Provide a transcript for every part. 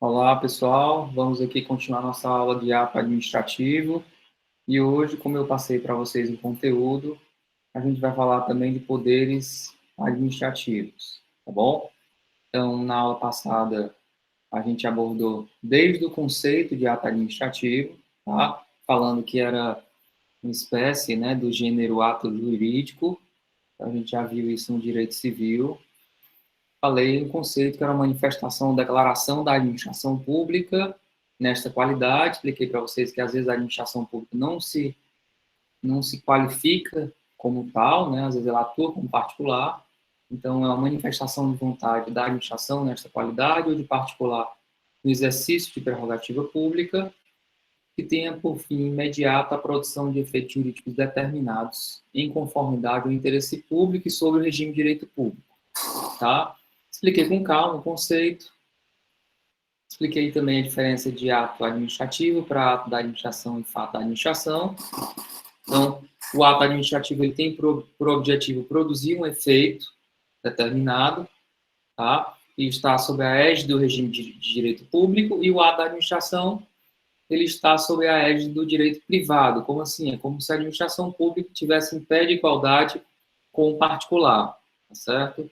Olá, pessoal. Vamos aqui continuar nossa aula de ato administrativo. E hoje, como eu passei para vocês o conteúdo, a gente vai falar também de poderes administrativos, tá bom? Então, na aula passada, a gente abordou desde o conceito de ato administrativo, tá? Falando que era uma espécie, né, do gênero ato jurídico. A gente já viu isso no direito civil. Falei um conceito que era uma manifestação, declaração da administração pública nesta qualidade. Expliquei para vocês que às vezes a administração pública não se qualifica como tal, né? Às vezes ela atua como particular. Então é uma manifestação de vontade da administração nesta qualidade ou de particular no exercício de prerrogativa pública que tenha por fim imediato a produção de efeitos jurídicos determinados em conformidade ao interesse público e sobre o regime de direito público, tá? Expliquei com calma o conceito, expliquei também a diferença de ato administrativo para ato da administração e fato da administração. Então, o ato administrativo ele tem por objetivo produzir um efeito determinado, tá? E está sob a égide do regime de direito público, e o ato da administração ele está sob a égide do direito privado. Como assim? É como se a administração pública tivesse em pé de igualdade com o particular, tá certo?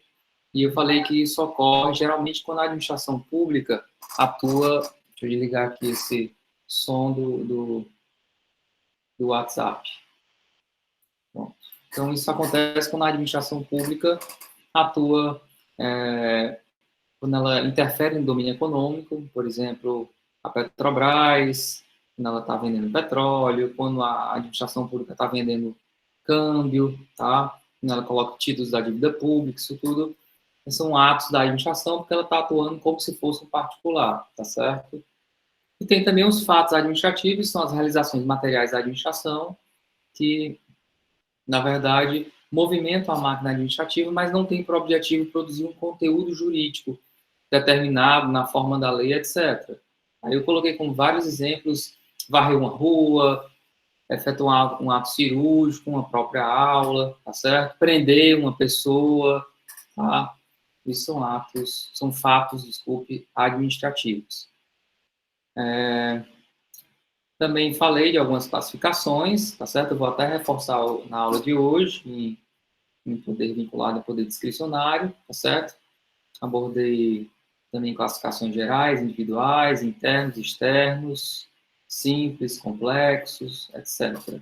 E eu falei que isso ocorre geralmente quando a administração pública atua. Deixa eu desligar aqui esse som do WhatsApp. Pronto. Então, isso acontece quando a administração pública atua, quando ela interfere no domínio econômico, por exemplo, a Petrobras, quando ela está vendendo petróleo, quando a administração pública está vendendo câmbio, tá? Quando ela coloca títulos da dívida pública, isso tudo são atos da administração, porque ela está atuando como se fosse um particular, tá certo? E tem também os fatos administrativos, são as realizações materiais da administração, que, na verdade, movimentam a máquina administrativa, mas não tem por objetivo produzir um conteúdo jurídico determinado na forma da lei, etc. Aí eu coloquei como vários exemplos: varrer uma rua, efetuar um ato cirúrgico, uma própria aula, tá certo? Prender uma pessoa, tá? Isso são fatos, desculpe, administrativos. Também falei de algumas classificações, tá certo? Eu vou até reforçar na aula de hoje, em poder vinculado a poder discricionário, tá certo? Abordei também classificações gerais, individuais, internos, externos, simples, complexos, etc.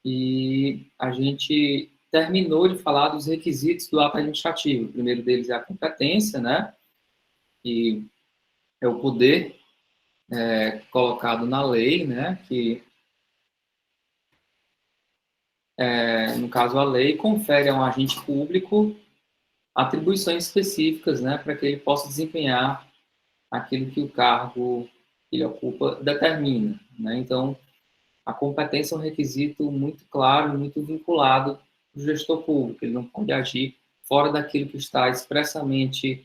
E a gente terminou de falar dos requisitos do ato administrativo. O primeiro deles é a competência, né? Que é o poder colocado na lei, né? Que, no caso, a lei confere a um agente público atribuições específicas, né? Para que ele possa desempenhar aquilo que o cargo que ele ocupa determina, né? Então, a competência é um requisito muito claro, muito vinculado do gestor público. Ele não pode agir fora daquilo que está expressamente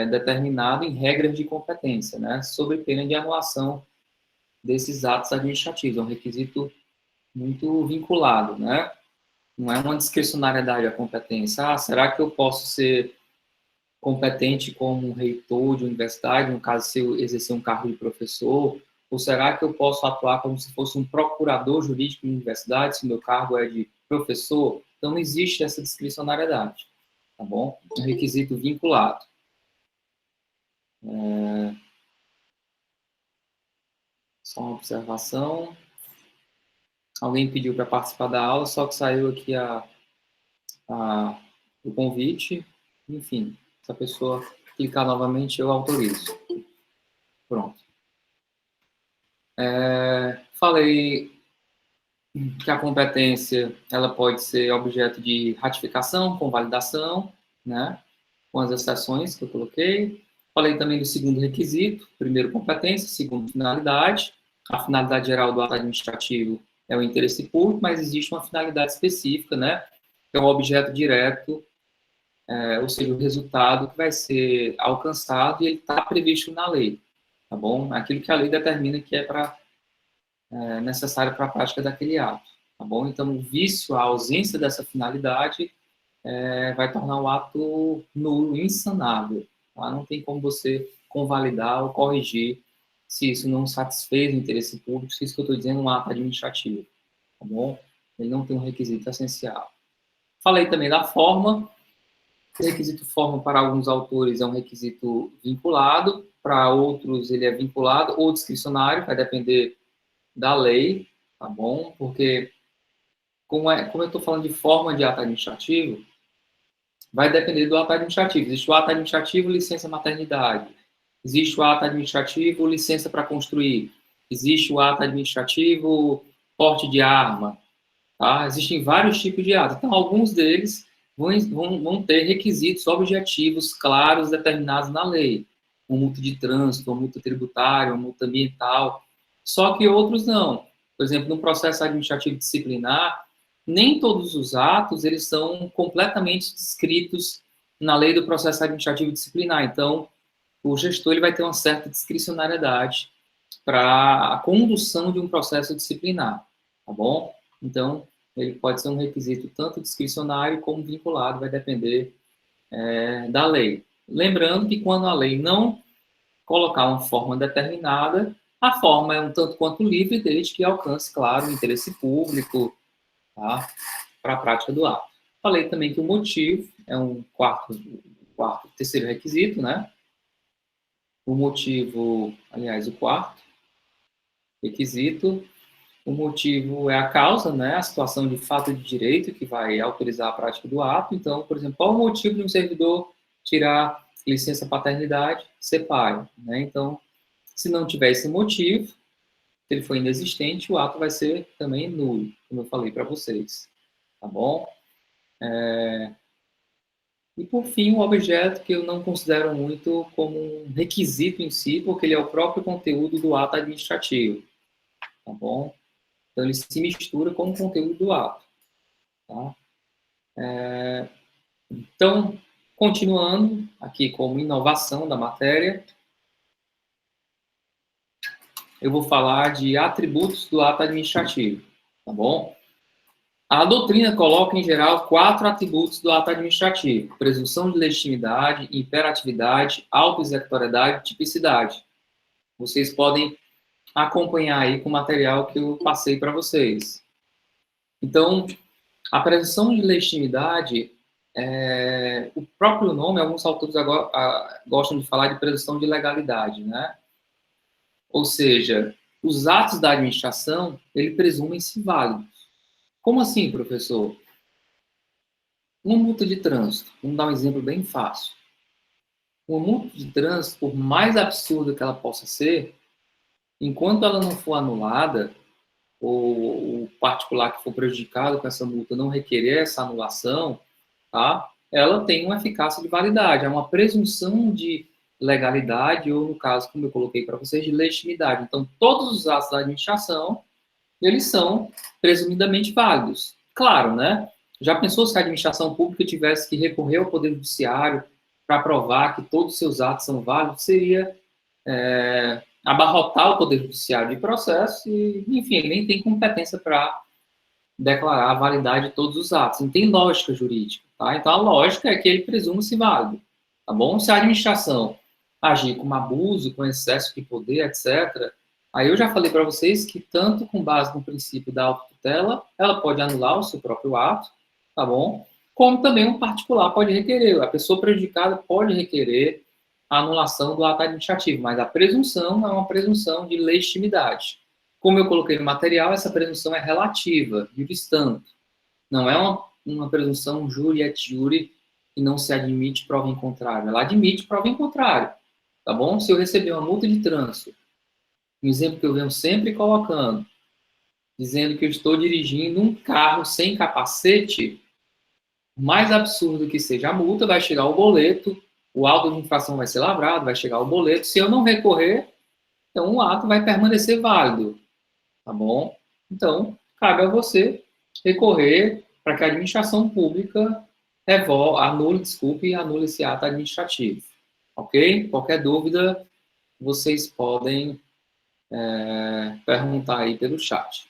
determinado em regras de competência, né? Sob pena de anulação desses atos administrativos. É um requisito muito vinculado, né? Não é uma discricionariedade da competência. Ah, será que eu posso ser competente como um reitor de universidade, no caso, se eu exercer um cargo de professor? Ou será que eu posso atuar como se fosse um procurador jurídico de universidade, se meu cargo é de professor? Então, não existe essa discricionariedade, tá bom? É um requisito vinculado. Só uma observação. Alguém pediu para participar da aula, só que saiu aqui o convite. Enfim, se a pessoa clicar novamente, eu autorizo. Pronto. Falei que a competência ela pode ser objeto de ratificação, convalidação, né, com as exceções que eu coloquei. Falei também do segundo requisito: primeiro, competência; segundo, finalidade. A finalidade geral do ato administrativo é o interesse público, mas existe uma finalidade específica, né, que é um objeto direto, ou seja, o resultado que vai ser alcançado, e ele está previsto na lei, tá bom? Aquilo que a lei determina que é necessário para a prática daquele ato, tá bom? Então, o vício, a ausência dessa finalidade, vai tornar o ato nulo, insanável, tá? Não tem como você convalidar ou corrigir se isso não satisfez o interesse público, se isso que eu estou dizendo é um ato administrativo, tá bom? Ele não tem um requisito essencial. Falei também da forma. O requisito forma para alguns autores é um requisito vinculado, para outros ele é vinculado ou discricionário, vai depender da lei, tá bom? Porque como eu estou falando de forma de ato administrativo, vai depender do ato administrativo. Existe o ato administrativo, licença maternidade. Existe o ato administrativo, licença para construir. Existe o ato administrativo, porte de arma. Tá? Existem vários tipos de atos. Então, alguns deles vão ter requisitos objetivos claros determinados na lei. Uma multa de trânsito, uma multa tributária, uma multa ambiental. Só que outros não. Por exemplo, no processo administrativo disciplinar, nem todos os atos eles são completamente descritos na lei do processo administrativo disciplinar. Então, o gestor ele vai ter uma certa discricionariedade para a condução de um processo disciplinar, tá bom? Então, ele pode ser um requisito tanto discricionário como vinculado, vai depender da lei. Lembrando que quando a lei não colocar uma forma determinada, a forma é um tanto quanto livre, desde que alcance, claro, o interesse público, tá? Para a prática do ato. Falei também que o motivo é um terceiro requisito, né? O motivo, aliás, o quarto requisito, o motivo é a causa, né? A situação de fato de direito que vai autorizar a prática do ato. Então, por exemplo, qual o motivo de um servidor tirar licença paternidade, ser pai, né? Então, se não tiver esse motivo, se ele for inexistente, o ato vai ser também nulo, como eu falei para vocês, tá bom? E, por fim, um objeto que eu não considero muito como um requisito em si, porque ele é o próprio conteúdo do ato administrativo, tá bom? Então, ele se mistura com o conteúdo do ato, tá? Então, continuando aqui como inovação da matéria, eu vou falar de atributos do ato administrativo, tá bom? A doutrina coloca, em geral, 4 atributos do ato administrativo: presunção de legitimidade, imperatividade, auto-executoriedade e tipicidade. Vocês podem acompanhar aí com o material que eu passei para vocês. Então, a presunção de legitimidade, o próprio nome, alguns autores agora gostam de falar de presunção de legalidade, né? Ou seja, os atos da administração, ele presumem-se válidos. Como assim, professor? Uma multa de trânsito, vamos dar um exemplo bem fácil. Uma multa de trânsito, por mais absurda que ela possa ser, enquanto ela não for anulada, ou o particular que for prejudicado com essa multa não requerer essa anulação, tá? Ela tem uma eficácia de validade, é uma presunção de legalidade, ou no caso, como eu coloquei para vocês, de legitimidade. Então, todos os atos da administração, eles são presumidamente válidos. Claro, né? Já pensou se a administração pública tivesse que recorrer ao Poder Judiciário para provar que todos os seus atos são válidos? Seria abarrotar o Poder Judiciário de processo e, enfim, ele nem tem competência para declarar a validade de todos os atos. Não tem lógica jurídica, tá? Então, a lógica é que ele presume-se válido, tá bom? Se a administração agir com abuso, com excesso de poder, etc., aí eu já falei para vocês que, tanto com base no princípio da autotutela, ela pode anular o seu próprio ato, tá bom? Como também um particular pode requerer, a pessoa prejudicada pode requerer a anulação do ato administrativo, mas a presunção é uma presunção de legitimidade. Como eu coloquei no material, essa presunção é relativa, juris tanto. Não é uma presunção juri et juri que não se admite prova em contrário. Ela admite prova em contrário, tá bom? Se eu receber uma multa de trânsito, um exemplo que eu venho sempre colocando, dizendo que eu estou dirigindo um carro sem capacete, mais absurdo que seja a multa, vai chegar o boleto, o auto de infração vai ser lavrado, vai chegar o boleto. Se eu não recorrer, então o ato vai permanecer válido, tá bom? Então, cabe a você recorrer para que a administração pública anule esse ato administrativo, ok? Qualquer dúvida, vocês podem perguntar aí pelo chat.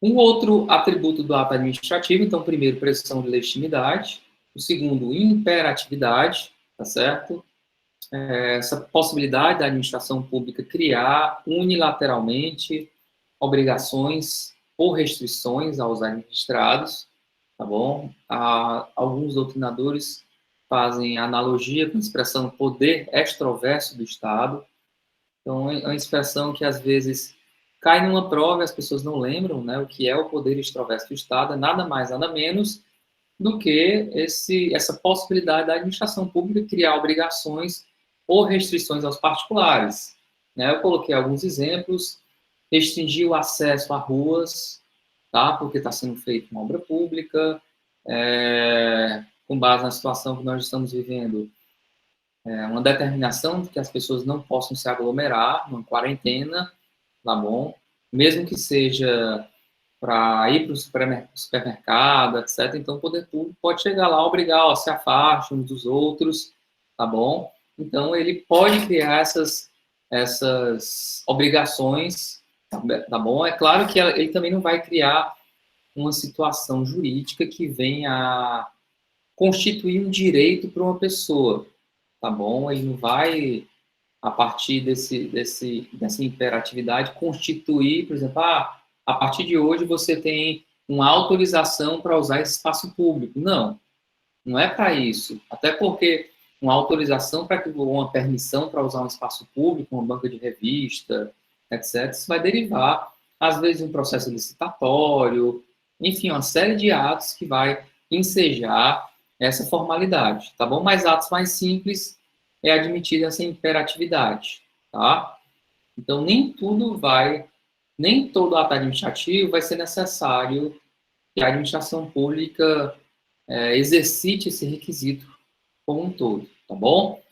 Um outro atributo do ato administrativo, então, primeiro, presunção de legitimidade. O segundo, imperatividade, tá certo? essa possibilidade da administração pública criar unilateralmente obrigações ou restrições aos administrados, tá bom? Alguns doutrinadores fazem analogia com a expressão poder extroverso do Estado. Então, é uma expressão que, às vezes, cai numa prova e as pessoas não lembram, né? O que é o poder extroverso do Estado é nada mais, nada menos do que essa possibilidade da administração pública criar obrigações ou restrições aos particulares. Né? Eu coloquei alguns exemplos: restringir o acesso a ruas, tá? Porque está sendo feita uma obra pública, com base na situação que nós estamos vivendo, uma determinação de que as pessoas não possam se aglomerar numa quarentena, tá bom? Mesmo que seja para ir para o supermercado, etc. Então, o poder público pode chegar lá, obrigar, ó, se afastem uns dos outros, tá bom? Então, ele pode criar essas obrigações, tá bom? É claro que ele também não vai criar uma situação jurídica que venha a constituir um direito para uma pessoa, tá bom? Ele não vai, a partir dessa imperatividade, constituir, por exemplo, a partir de hoje você tem uma autorização para usar esse espaço público. Não, não é para isso. Até porque uma autorização para que uma permissão para usar um espaço público, uma banca de revista, etc., isso vai derivar, às vezes, um processo licitatório, enfim, uma série de atos que vai ensejar essa formalidade, tá bom? Mas atos mais simples é admitida essa imperatividade, tá? Então, nem todo ato administrativo vai ser necessário que a administração pública exercite esse requisito como um todo, tá bom?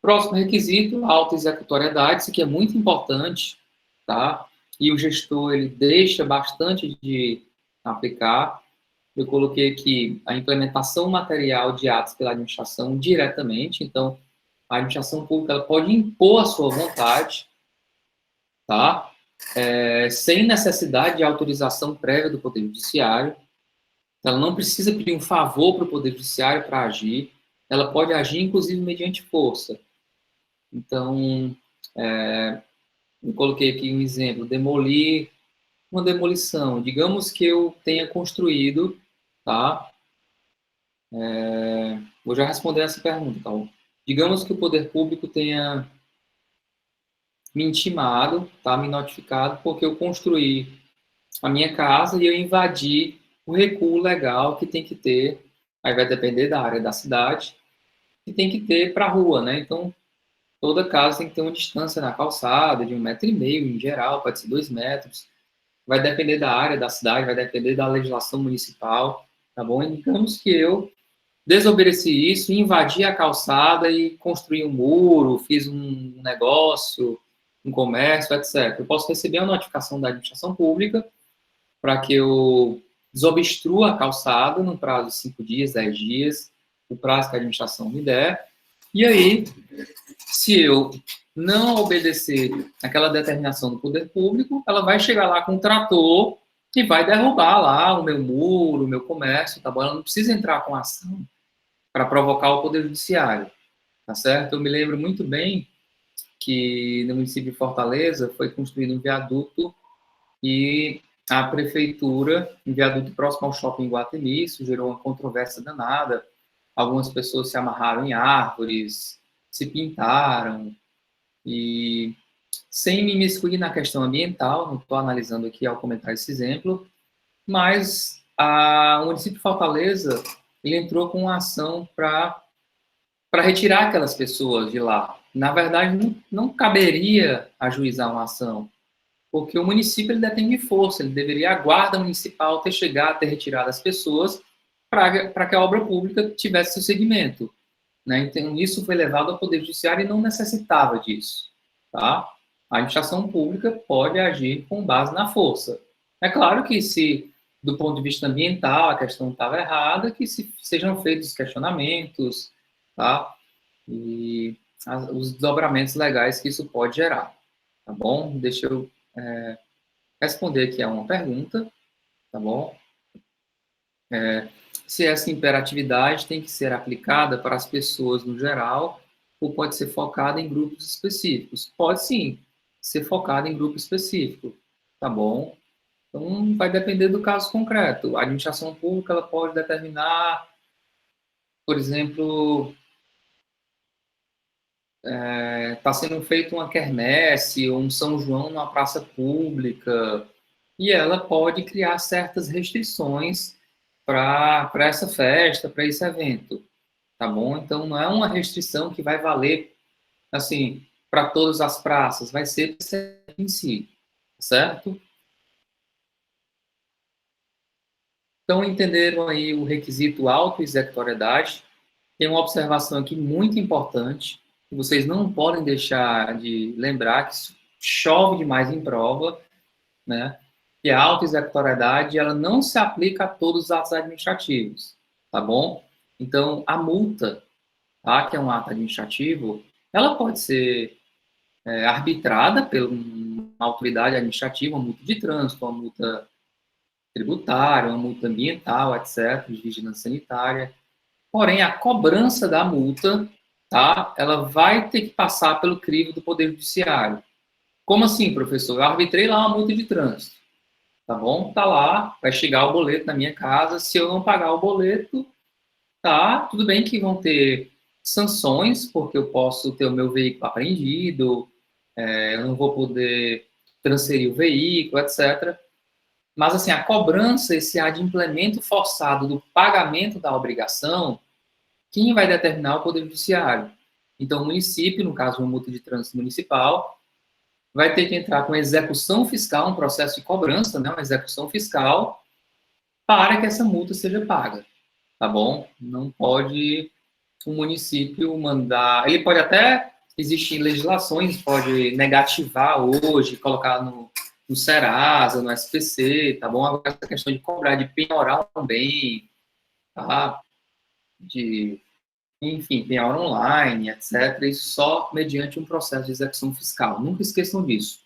Próximo requisito, auto-executoriedade, isso aqui é muito importante, tá? E o gestor, ele deixa bastante de aplicar. Eu coloquei aqui a implementação material de atos pela administração diretamente, então, a administração pública ela pode impor a sua vontade, tá? Sem necessidade de autorização prévia do Poder Judiciário. Ela não precisa pedir um favor para o Poder Judiciário para agir. Ela pode agir, inclusive, mediante força. Então, eu coloquei aqui um exemplo: demolir uma demolição. Digamos que eu tenha construído, tá? Vou já responder essa pergunta, tá? Digamos que o poder público tenha me intimado, tá? Me notificado, porque eu construí a minha casa e eu invadi o recuo legal que tem que ter, aí vai depender da área da cidade, que tem que ter para a rua, né? Então, toda casa tem que ter uma distância na calçada de 1,5 m em geral, pode ser 2 metros, vai depender da área da cidade, vai depender da legislação municipal, tá bom? E digamos que eu desobedeci isso, invadi a calçada e construí um muro, fiz um negócio, um comércio, etc. Eu posso receber uma notificação da administração pública para que eu desobstrua a calçada no prazo de 5 dias, 10 dias, o prazo que a administração me der. E aí, se eu não obedecer aquela determinação do poder público, ela vai chegar lá com um trator e vai derrubar lá o meu muro, o meu comércio, tá bom? Ela não precisa entrar com ação para provocar o poder judiciário, tá certo? Eu me lembro muito bem que no município de Fortaleza foi construído um viaduto e a prefeitura, um viaduto próximo ao shopping Iguatemi, isso gerou uma controvérsia danada. Algumas pessoas se amarraram em árvores, se pintaram, e sem me imiscuir na questão ambiental, não estou analisando aqui ao comentar esse exemplo, mas o município de Fortaleza, ele entrou com uma ação para retirar aquelas pessoas de lá. Na verdade, não caberia ajuizar uma ação, porque o município ele detém de força, ele deveria, a guarda municipal, ter chegado, ter retirado as pessoas para que a obra pública tivesse seu segmento, né? Então, isso foi levado ao Poder Judiciário e não necessitava disso, tá? A administração pública pode agir com base na força. É claro que se, do ponto de vista ambiental, a questão estava errada, que sejam feitos questionamentos, tá? E os desdobramentos legais que isso pode gerar, tá bom? Deixa eu responder aqui a uma pergunta, tá bom? Se essa imperatividade tem que ser aplicada para as pessoas no geral ou pode ser focada em grupos específicos? Pode sim ser focada em grupo específico, tá bom? Então, vai depender do caso concreto. A administração pública ela pode determinar, por exemplo, está sendo feita uma quermesse ou um São João numa praça pública, e ela pode criar certas restrições para essa festa, para esse evento, tá bom? Então, não é uma restrição que vai valer, assim, para todas as praças, vai ser em si, certo? Então, entenderam aí o requisito auto-executoriedade. Tem uma observação aqui muito importante, que vocês não podem deixar de lembrar, que chove demais em prova, né? Que a auto-executoriedade, ela não se aplica a todos os atos administrativos, tá bom? Então, a multa, tá, que é um ato administrativo, ela pode ser arbitrada por uma autoridade administrativa, uma multa de trânsito, uma multa tributária, uma multa ambiental, etc., de vigilância sanitária. Porém, a cobrança da multa, tá, ela vai ter que passar pelo crivo do Poder Judiciário. Como assim, professor? Eu arbitrei lá uma multa de trânsito, tá bom? Tá lá, vai chegar o boleto na minha casa. Se eu não pagar o boleto, tá, tudo bem que vão ter sanções, porque eu posso ter o meu veículo apreendido, eu não vou poder transferir o veículo, etc. Mas, assim, a cobrança, esse adimplemento forçado do pagamento da obrigação, quem vai determinar é o Poder Judiciário. Então, o município, no caso, uma multa de trânsito municipal, vai ter que entrar com execução fiscal, um processo de cobrança, né, uma execução fiscal, para que essa multa seja paga, tá bom? Não pode o município mandar... Ele pode até existir legislações, pode negativar hoje, colocar no Serasa, no SPC, tá bom? Agora, essa questão de cobrar, de penhorar também, tá? De, enfim, penhora online, etc. Isso só mediante um processo de execução fiscal. Nunca esqueçam disso.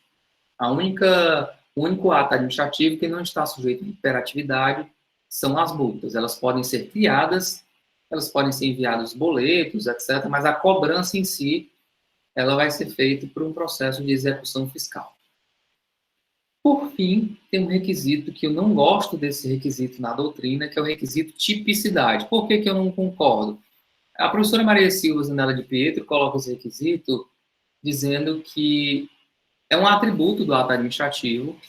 O único ato administrativo que não está sujeito à imperatividade são as multas. Elas podem ser criadas, elas podem ser enviados boletos, etc., mas a cobrança em si, ela vai ser feita por um processo de execução fiscal. Por fim, tem um requisito que eu não gosto desse requisito na doutrina, que é o requisito tipicidade. Por que eu não concordo? A professora Maria Silva Zanella de Pietro coloca esse requisito dizendo que é um atributo do ato administrativo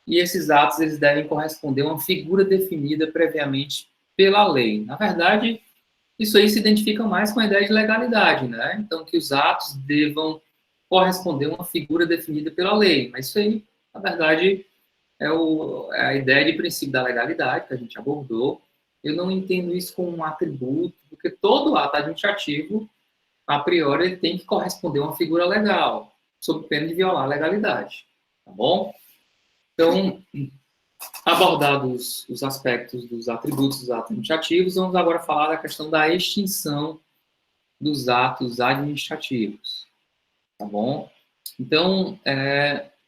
e esses atos eles devem corresponder a uma figura definida previamente pela lei. Na verdade, isso aí se identifica mais com a ideia de legalidade, né? Então, que os atos devam corresponder a uma figura definida pela lei. Mas isso aí, na verdade, é a ideia de princípio da legalidade que a gente abordou. Eu não entendo isso como um atributo, porque todo ato administrativo, a priori, ele tem que corresponder a uma figura legal, sob pena de violar a legalidade, tá bom? Então, abordados os aspectos dos atributos dos atos administrativos, vamos agora falar da questão da extinção dos atos administrativos, tá bom? Então,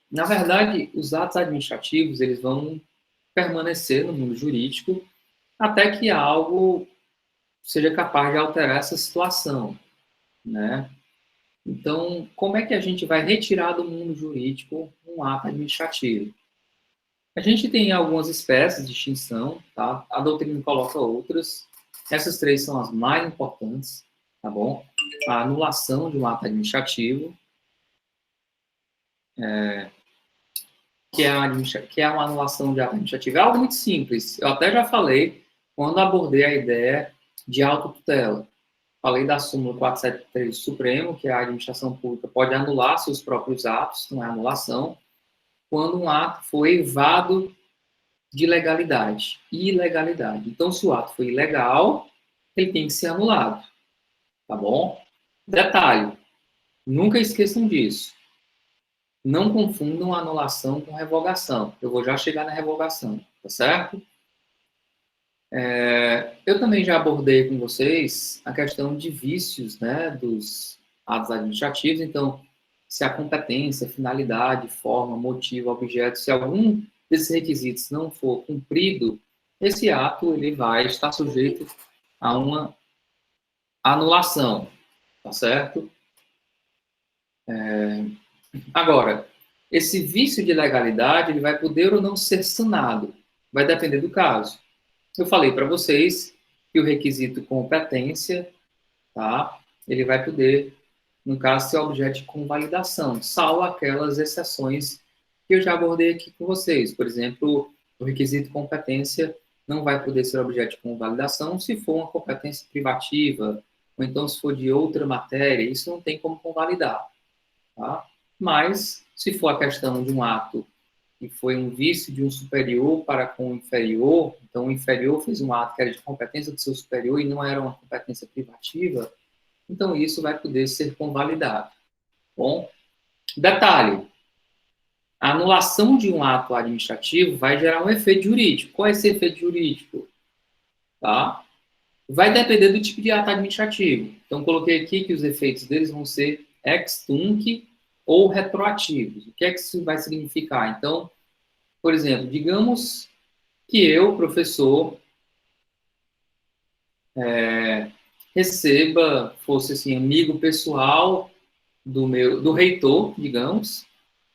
na verdade, os atos administrativos, eles vão permanecer no mundo jurídico até que algo seja capaz de alterar essa situação, né? Então, como é que a gente vai retirar do mundo jurídico um ato administrativo? A gente tem algumas espécies de extinção, tá? A doutrina coloca outras. Essas três são as mais importantes, tá bom? A anulação de um ato administrativo, que é uma anulação de ato administrativo. É algo muito simples. Eu até já falei quando abordei a ideia de autotutela. Falei da súmula 473 do Supremo, que a administração pública pode anular seus próprios atos, não é anulação, quando um ato foi evado de legalidade, ilegalidade. Então, se o ato foi ilegal, ele tem que ser anulado, tá bom? Detalhe, nunca esqueçam disso. Não confundam anulação com revogação. Eu vou já chegar na revogação, tá certo? Eu também já abordei com vocês a questão de vícios, né, dos atos administrativos. Então, se a competência, finalidade, forma, motivo, objeto, se algum desses requisitos não for cumprido, esse ato ele vai estar sujeito a uma anulação, tá certo? Agora, esse vício de legalidade, ele vai poder ou não ser sanado. Vai depender do caso. Eu falei para vocês que o requisito competência, tá? Ele vai poder, no caso, ser objeto de convalidação, salvo aquelas exceções que eu já abordei aqui com vocês. Por exemplo, o requisito competência não vai poder ser objeto de convalidação se for uma competência privativa, ou então se for de outra matéria, isso não tem como convalidar, tá? Mas, se for a questão de um ato que foi um vício de um superior para com o inferior, então o inferior fez um ato que era de competência do seu superior e não era uma competência privativa, então isso vai poder ser convalidado. Bom, detalhe, a anulação de um ato administrativo vai gerar um efeito jurídico. Qual é esse efeito jurídico? Tá? Vai depender do tipo de ato administrativo. Então, coloquei aqui que os efeitos deles vão ser ex tunc ou retroativos. O que é que isso vai significar? Então, por exemplo, digamos que eu, professor, receba, fosse assim, amigo pessoal do reitor, digamos,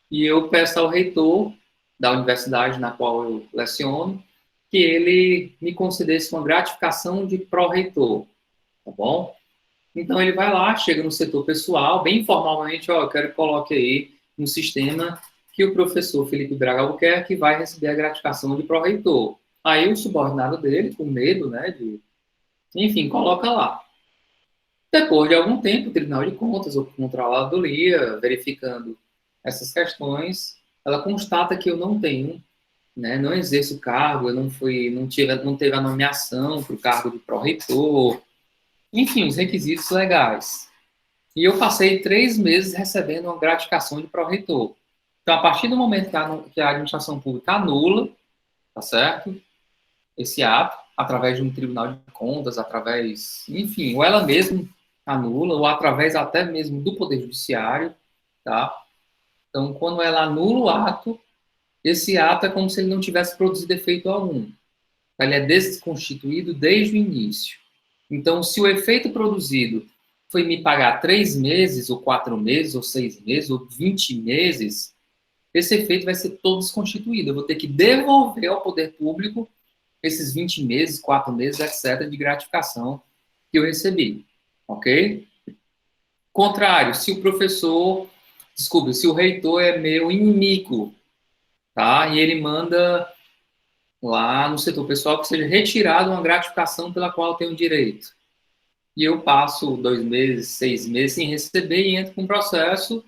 e eu peço ao reitor da universidade na qual eu leciono que ele me concedesse uma gratificação de pró-reitor, tá bom? Então ele vai lá, chega no setor pessoal, bem informalmente, ó, eu quero que coloque aí no sistema que o professor Felipe Braga Albuquerque vai receber a gratificação de pró-reitor. Aí o subordinado dele, com medo, né, enfim, coloca lá. Depois de algum tempo, o Tribunal de Contas ou Controladoria, verificando essas questões, ela constata que eu não tenho, né, não exerço o cargo, eu não teve a nomeação para o cargo de pró-reitor, enfim, os requisitos legais. E eu passei 3 meses recebendo uma gratificação de pró-reitor. Então, a partir do momento que a administração pública anula, tá certo? Esse ato, através de um tribunal de contas, enfim, ou ela mesma anula, ou através até mesmo do Poder Judiciário, tá? Então, quando ela anula o ato, esse ato é como se ele não tivesse produzido efeito algum. Ele é desconstituído desde o início. Então, se o efeito produzido foi me pagar 3 meses, ou 4 meses, ou 6 meses, ou 20 meses, esse efeito vai ser todo desconstituído. Eu vou ter que devolver ao poder público esses 20 meses, 4 meses, etc., de gratificação que eu recebi. Ok? Contrário, se o reitor é meu inimigo, tá? E ele manda lá no setor pessoal que seja retirada uma gratificação pela qual eu tenho direito. E eu passo 2 meses, 6 meses sem receber e entro com um processo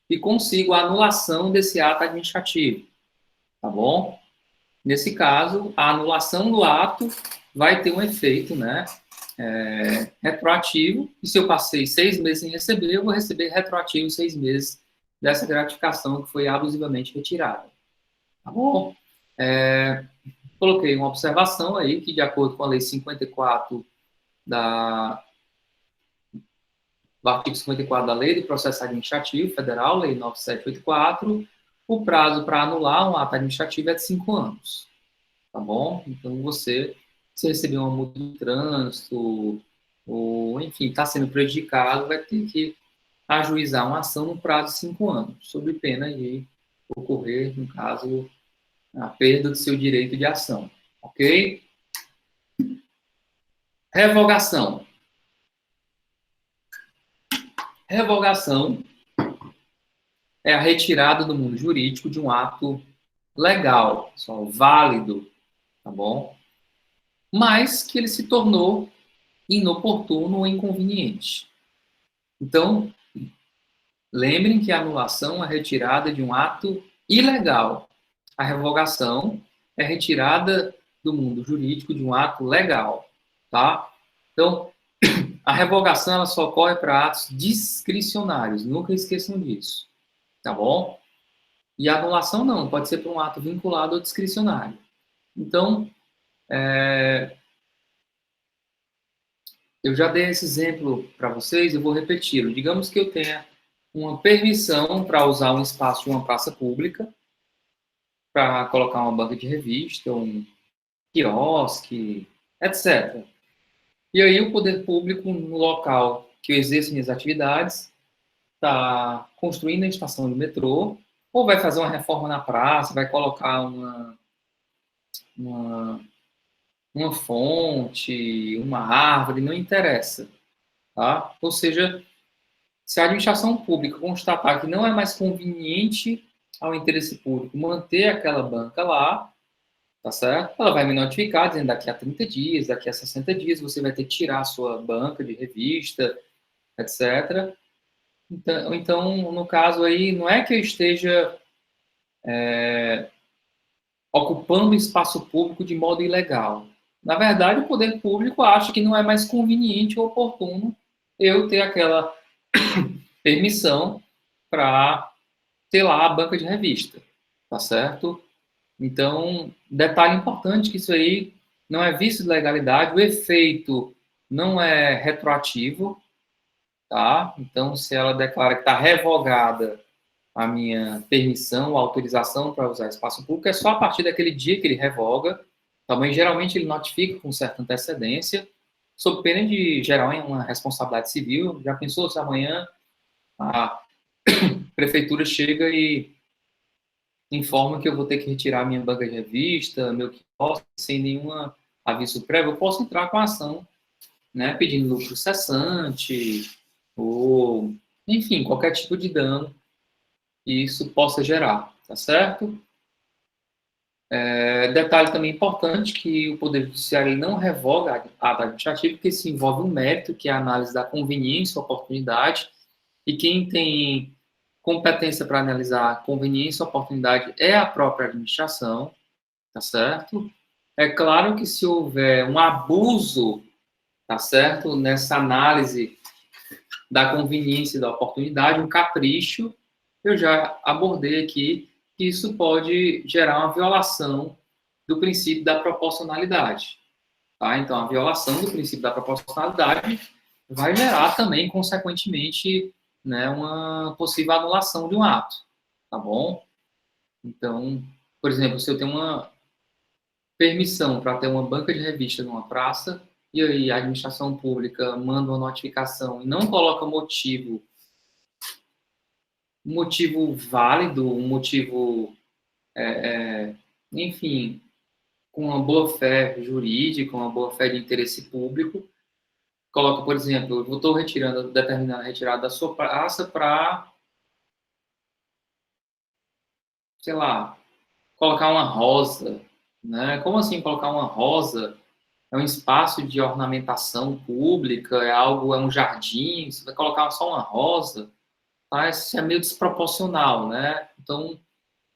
e consigo a anulação desse ato administrativo, tá bom? Nesse caso, a anulação do ato vai ter um efeito, né, retroativo, e se eu passei 6 meses sem receber, eu vou receber retroativo 6 meses dessa gratificação que foi abusivamente retirada, tá bom? Coloquei uma observação aí que, de acordo com a Lei 54 do artigo 54 da Lei de Processo Administrativo Federal, Lei 9784, o prazo para anular um ato administrativo é de 5 anos, tá bom? Então, se receber uma multa de trânsito, ou, enfim, está sendo prejudicado, vai ter que ajuizar uma ação no prazo de 5 anos, sob pena de ocorrer, no caso, a perda do seu direito de ação, ok? Revogação. Revogação é a retirada do mundo jurídico de um ato legal, só válido, tá bom? Mas que ele se tornou inoportuno ou inconveniente. Então, lembrem que a anulação é a retirada de um ato ilegal. A revogação é a retirada do mundo jurídico de um ato legal, tá? Então, a revogação ela só ocorre para atos discricionários, nunca esqueçam disso, tá bom? E a anulação não, pode ser para um ato vinculado ou discricionário. Então, eu já dei esse exemplo para vocês, eu vou repeti-lo. Digamos que eu tenha uma permissão para usar um espaço de uma praça pública, para colocar uma banca de revista, um quiosque, etc. E aí o poder público, no local que eu exerço minhas atividades, está construindo a estação de metrô, ou vai fazer uma reforma na praça, vai colocar uma, uma fonte, uma árvore, não interessa. Tá? Ou seja, se a administração pública constatar que não é mais conveniente ao interesse público manter aquela banca lá, tá certo? Ela vai me notificar dizendo daqui a 30 dias, daqui a 60 dias você vai ter que tirar a sua banca de revista, etc. Então, no caso aí, não é que eu esteja ocupando espaço público de modo ilegal. Na verdade, o poder público acha que não é mais conveniente ou oportuno eu ter aquela permissão para ter lá a banca de revista, tá certo? Então, detalhe importante que isso aí não é vício de legalidade, o efeito não é retroativo, tá? Então, se ela declara que está revogada a minha permissão, a autorização para usar espaço público, é só a partir daquele dia que ele revoga. Também, geralmente, ele notifica com certa antecedência, sob pena de gerar uma responsabilidade civil. Já pensou se amanhã a prefeitura chega e informa que eu vou ter que retirar minha banca de revista, meu quiosque, sem nenhum aviso prévio? Eu posso entrar com a ação, né, pedindo lucro cessante, ou, enfim, qualquer tipo de dano que isso possa gerar, tá certo? Detalhe também importante que o Poder Judiciário ele não revoga a ata administrativa, porque se envolve um mérito, que é a análise da conveniência, oportunidade, e quem tem competência para analisar a conveniência e oportunidade é a própria administração, tá certo? É claro que se houver um abuso, tá certo, nessa análise da conveniência e da oportunidade, um capricho, eu já abordei aqui que isso pode gerar uma violação do princípio da proporcionalidade. Tá? Então, a violação do princípio da proporcionalidade vai gerar também, consequentemente, né, uma possível anulação de um ato. Tá bom? Então, por exemplo, se eu tenho uma permissão para ter uma banca de revista numa praça, e aí a administração pública manda uma notificação e não coloca motivo válido, um motivo, enfim, com uma boa-fé jurídica, uma boa-fé de interesse público, coloca, por exemplo, eu estou retirando, determinando a retirada da sua praça para, sei lá, colocar uma rosa, né? Como assim colocar uma rosa? É um espaço de ornamentação pública, é algo, é um jardim, você vai colocar só uma rosa, tá? Isso é meio desproporcional, né? Então,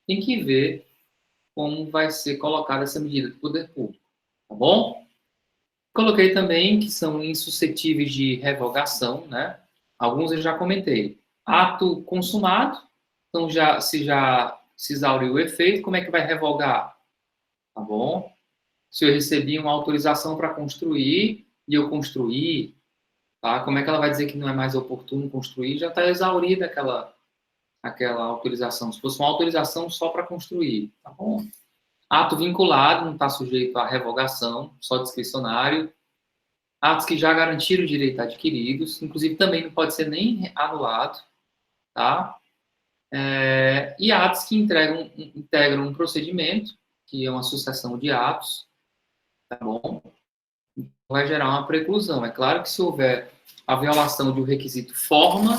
tem que ver como vai ser colocada essa medida do poder público, tá bom? Coloquei também que são insuscetíveis de revogação, né? Alguns eu já comentei. Ato consumado, então já se exauriu o efeito, como é que vai revogar? Tá bom? Se eu recebi uma autorização para construir e eu construí, tá? Como é que ela vai dizer que não é mais oportuno construir? Já está exaurida aquela autorização. Se fosse uma autorização só para construir, tá bom? Ato vinculado, não está sujeito à revogação, só discricionário. Atos que já garantiram direitos adquiridos, inclusive também não pode ser nem anulado, tá? E atos que integram um procedimento, que é uma sucessão de atos, tá bom? Vai gerar uma preclusão. É claro que se houver a violação de um requisito forma,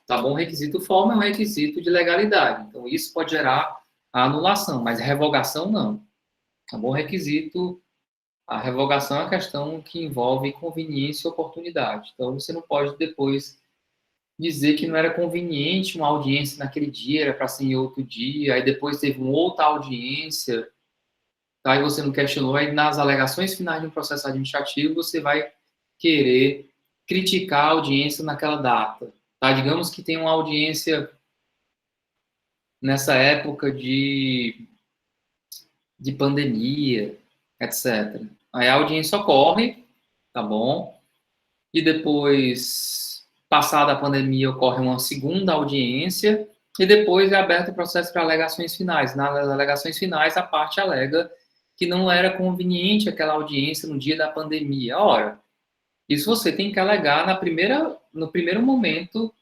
tá bom? O requisito forma é um requisito de legalidade. Então, isso pode gerar a anulação, mas revogação não. Tá bom? Requisito, a revogação é uma questão que envolve conveniência e oportunidade. Então, você não pode depois dizer que não era conveniente uma audiência naquele dia, era para ser em outro dia, aí depois teve uma outra audiência, tá? E você não questionou, aí nas alegações finais de um processo administrativo, você vai querer criticar a audiência naquela data. Tá? Digamos que tem uma audiência nessa época de pandemia, etc. Aí a audiência ocorre, tá bom? E depois, passada a pandemia, ocorre uma segunda audiência e depois é aberto o processo para alegações finais. Nas alegações finais, a parte alega que não era conveniente aquela audiência no dia da pandemia. Ora, isso você tem que alegar no primeiro momento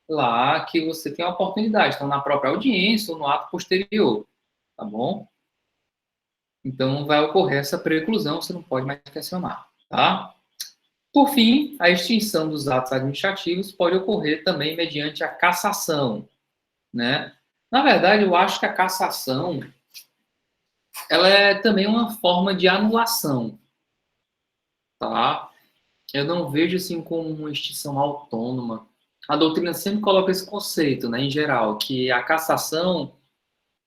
lá que você tem a oportunidade, então na própria audiência ou no ato posterior, tá bom? Então vai ocorrer essa preclusão, você não pode mais questionar, tá? Por fim, a extinção dos atos administrativos pode ocorrer também mediante a cassação, né? Na verdade, eu acho que a cassação, ela é também uma forma de anulação, tá? Eu não vejo assim como uma extinção autônoma. A doutrina sempre coloca esse conceito, né, em geral, que a cassação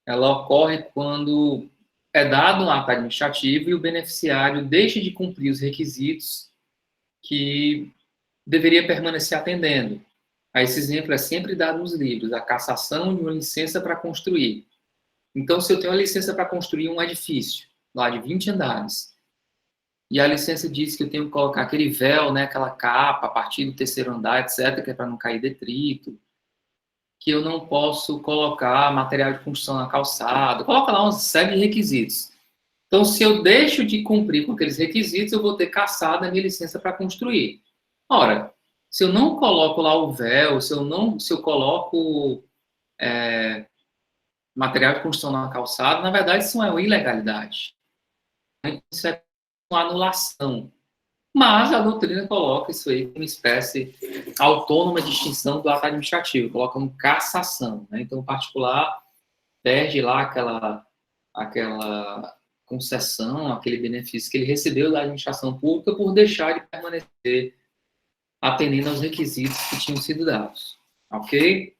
ela ocorre quando é dado um ato administrativo e o beneficiário deixa de cumprir os requisitos que deveria permanecer atendendo. Aí esse exemplo é sempre dado nos livros, a cassação de uma licença para construir. Então, se eu tenho uma licença para construir um edifício, lá de 20 andares, e a licença diz que eu tenho que colocar aquele véu, né, aquela capa, a partir do terceiro andar, etc., que é para não cair detrito, que eu não posso colocar material de construção na calçada, coloca lá uma série de requisitos. Então, se eu deixo de cumprir com aqueles requisitos, eu vou ter cassado a minha licença para construir. Ora, se eu não coloco lá o véu, se eu coloco material de construção na calçada, na verdade isso é uma ilegalidade. Isso é uma anulação. Mas a doutrina coloca isso aí como uma espécie autônoma de extinção do ato administrativo, coloca como cassação, né? Então, o particular perde lá aquela concessão, aquele benefício que ele recebeu da administração pública por deixar de permanecer atendendo aos requisitos que tinham sido dados. Ok?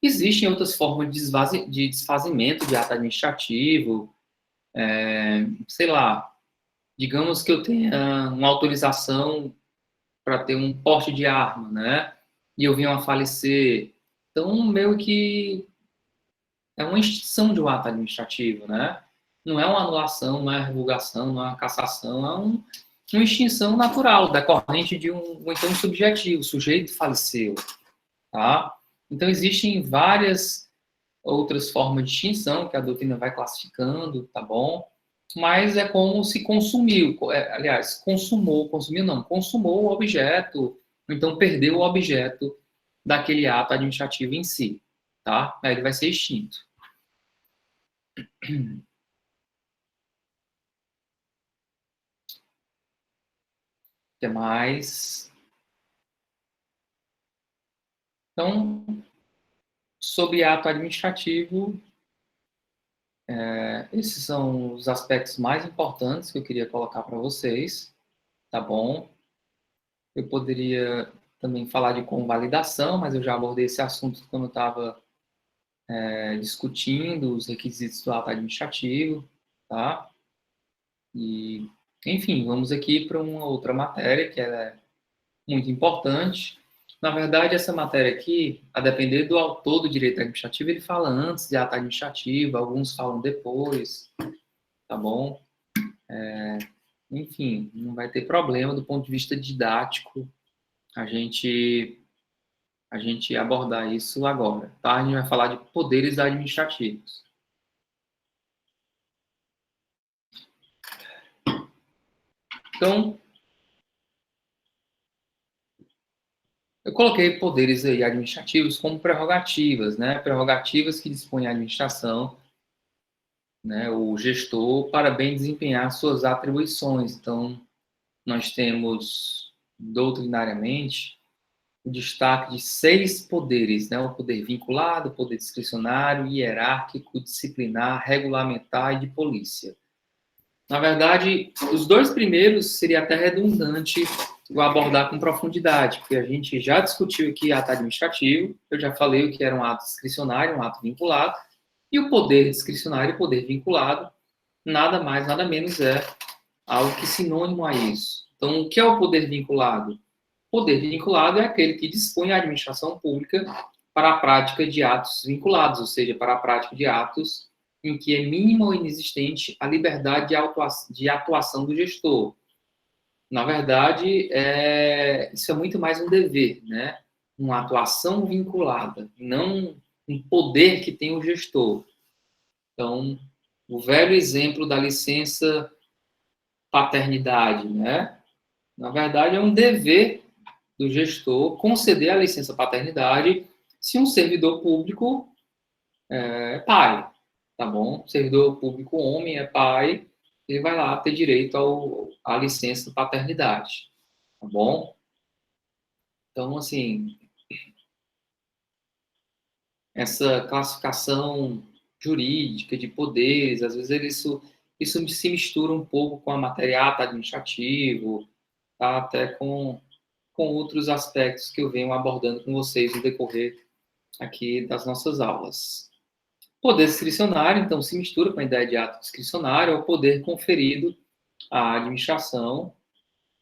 Existem outras formas de desfazimento de ato administrativo, sei lá, digamos que eu tenha uma autorização para ter um porte de arma, né? E eu venho a falecer. Então, meio que é uma extinção de um ato administrativo, né? Não é uma anulação, não é uma revogação, não é uma cassação, é uma extinção natural, decorrente de ou então subjetivo, o sujeito faleceu, tá? Então, existem várias outras formas de extinção que a doutrina vai classificando, tá bom? Mas é como se consumiu, aliás, consumiu não, consumou o objeto, então perdeu o objeto daquele ato administrativo em si, tá? Aí ele vai ser extinto. O que mais? Então, sobre ato administrativo, esses são os aspectos mais importantes que eu queria colocar para vocês, tá bom? Eu poderia também falar de convalidação, mas eu já abordei esse assunto quando eu estava discutindo os requisitos do ato administrativo, tá? E, enfim, vamos aqui para uma outra matéria que é muito importante. Na verdade, essa matéria aqui, a depender do autor do direito administrativo, ele fala antes de ato administrativo, alguns falam depois, tá bom? Enfim, não vai ter problema do ponto de vista didático a gente abordar isso agora, tá? A gente vai falar de poderes administrativos. Então, eu coloquei poderes aí administrativos como prerrogativas, né? Prerrogativas que dispõem a administração, né? O gestor para bem desempenhar suas atribuições. Então, nós temos doutrinariamente o destaque de 6 poderes, né? O poder vinculado, o poder discricionário, hierárquico, disciplinar, regulamentar e de polícia. Na verdade, os 2 primeiros seria até redundante eu abordar com profundidade, porque a gente já discutiu aqui ato administrativo, eu já falei o que era um ato discricionário, um ato vinculado, e o poder discricionário e o poder vinculado, nada mais, nada menos é algo que é sinônimo a isso. Então, o que é o poder vinculado? O poder vinculado é aquele que dispõe a administração pública para a prática de atos vinculados, ou seja, para a prática de atos em que é mínima ou inexistente a liberdade de atuação do gestor. Na verdade, isso é muito mais um dever, né? Uma atuação vinculada, não um poder que tem o gestor. Então, o velho exemplo da licença paternidade, né? Na verdade, é um dever do gestor conceder a licença paternidade se um servidor público é pai, tá bom? Servidor público homem é pai, ele vai lá ter direito à licença paternidade, tá bom? Então, assim, essa classificação jurídica de poderes, às vezes isso se mistura um pouco com a matéria ato administrativo, tá? Até com outros aspectos que eu venho abordando com vocês no decorrer aqui das nossas aulas. Poder discricionário, então, se mistura com a ideia de ato discricionário, é o poder conferido à administração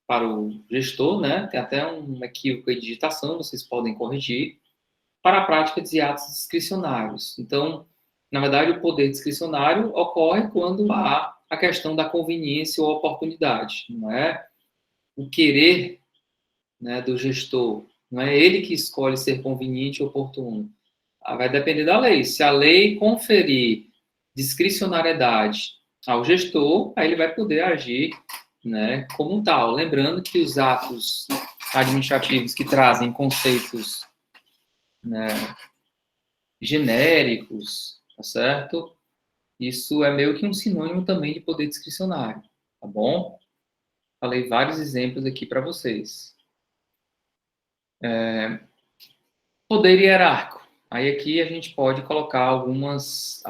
para o gestor, né? Tem até um equívoco de digitação, vocês podem corrigir, para a prática de atos discricionários. Então, na verdade, o poder discricionário ocorre quando há a questão da conveniência ou oportunidade, não é o querer, né, do gestor, não é ele que escolhe ser conveniente ou oportuno. Vai depender da lei. Se a lei conferir discricionariedade ao gestor, aí ele vai poder agir, né, como tal. Lembrando que os atos administrativos que trazem conceitos, né, genéricos, tá certo? Isso é meio que um sinônimo também de poder discricionário, tá bom? Falei vários exemplos aqui para vocês. Poder hierárquico. Aí aqui a gente pode colocar algumas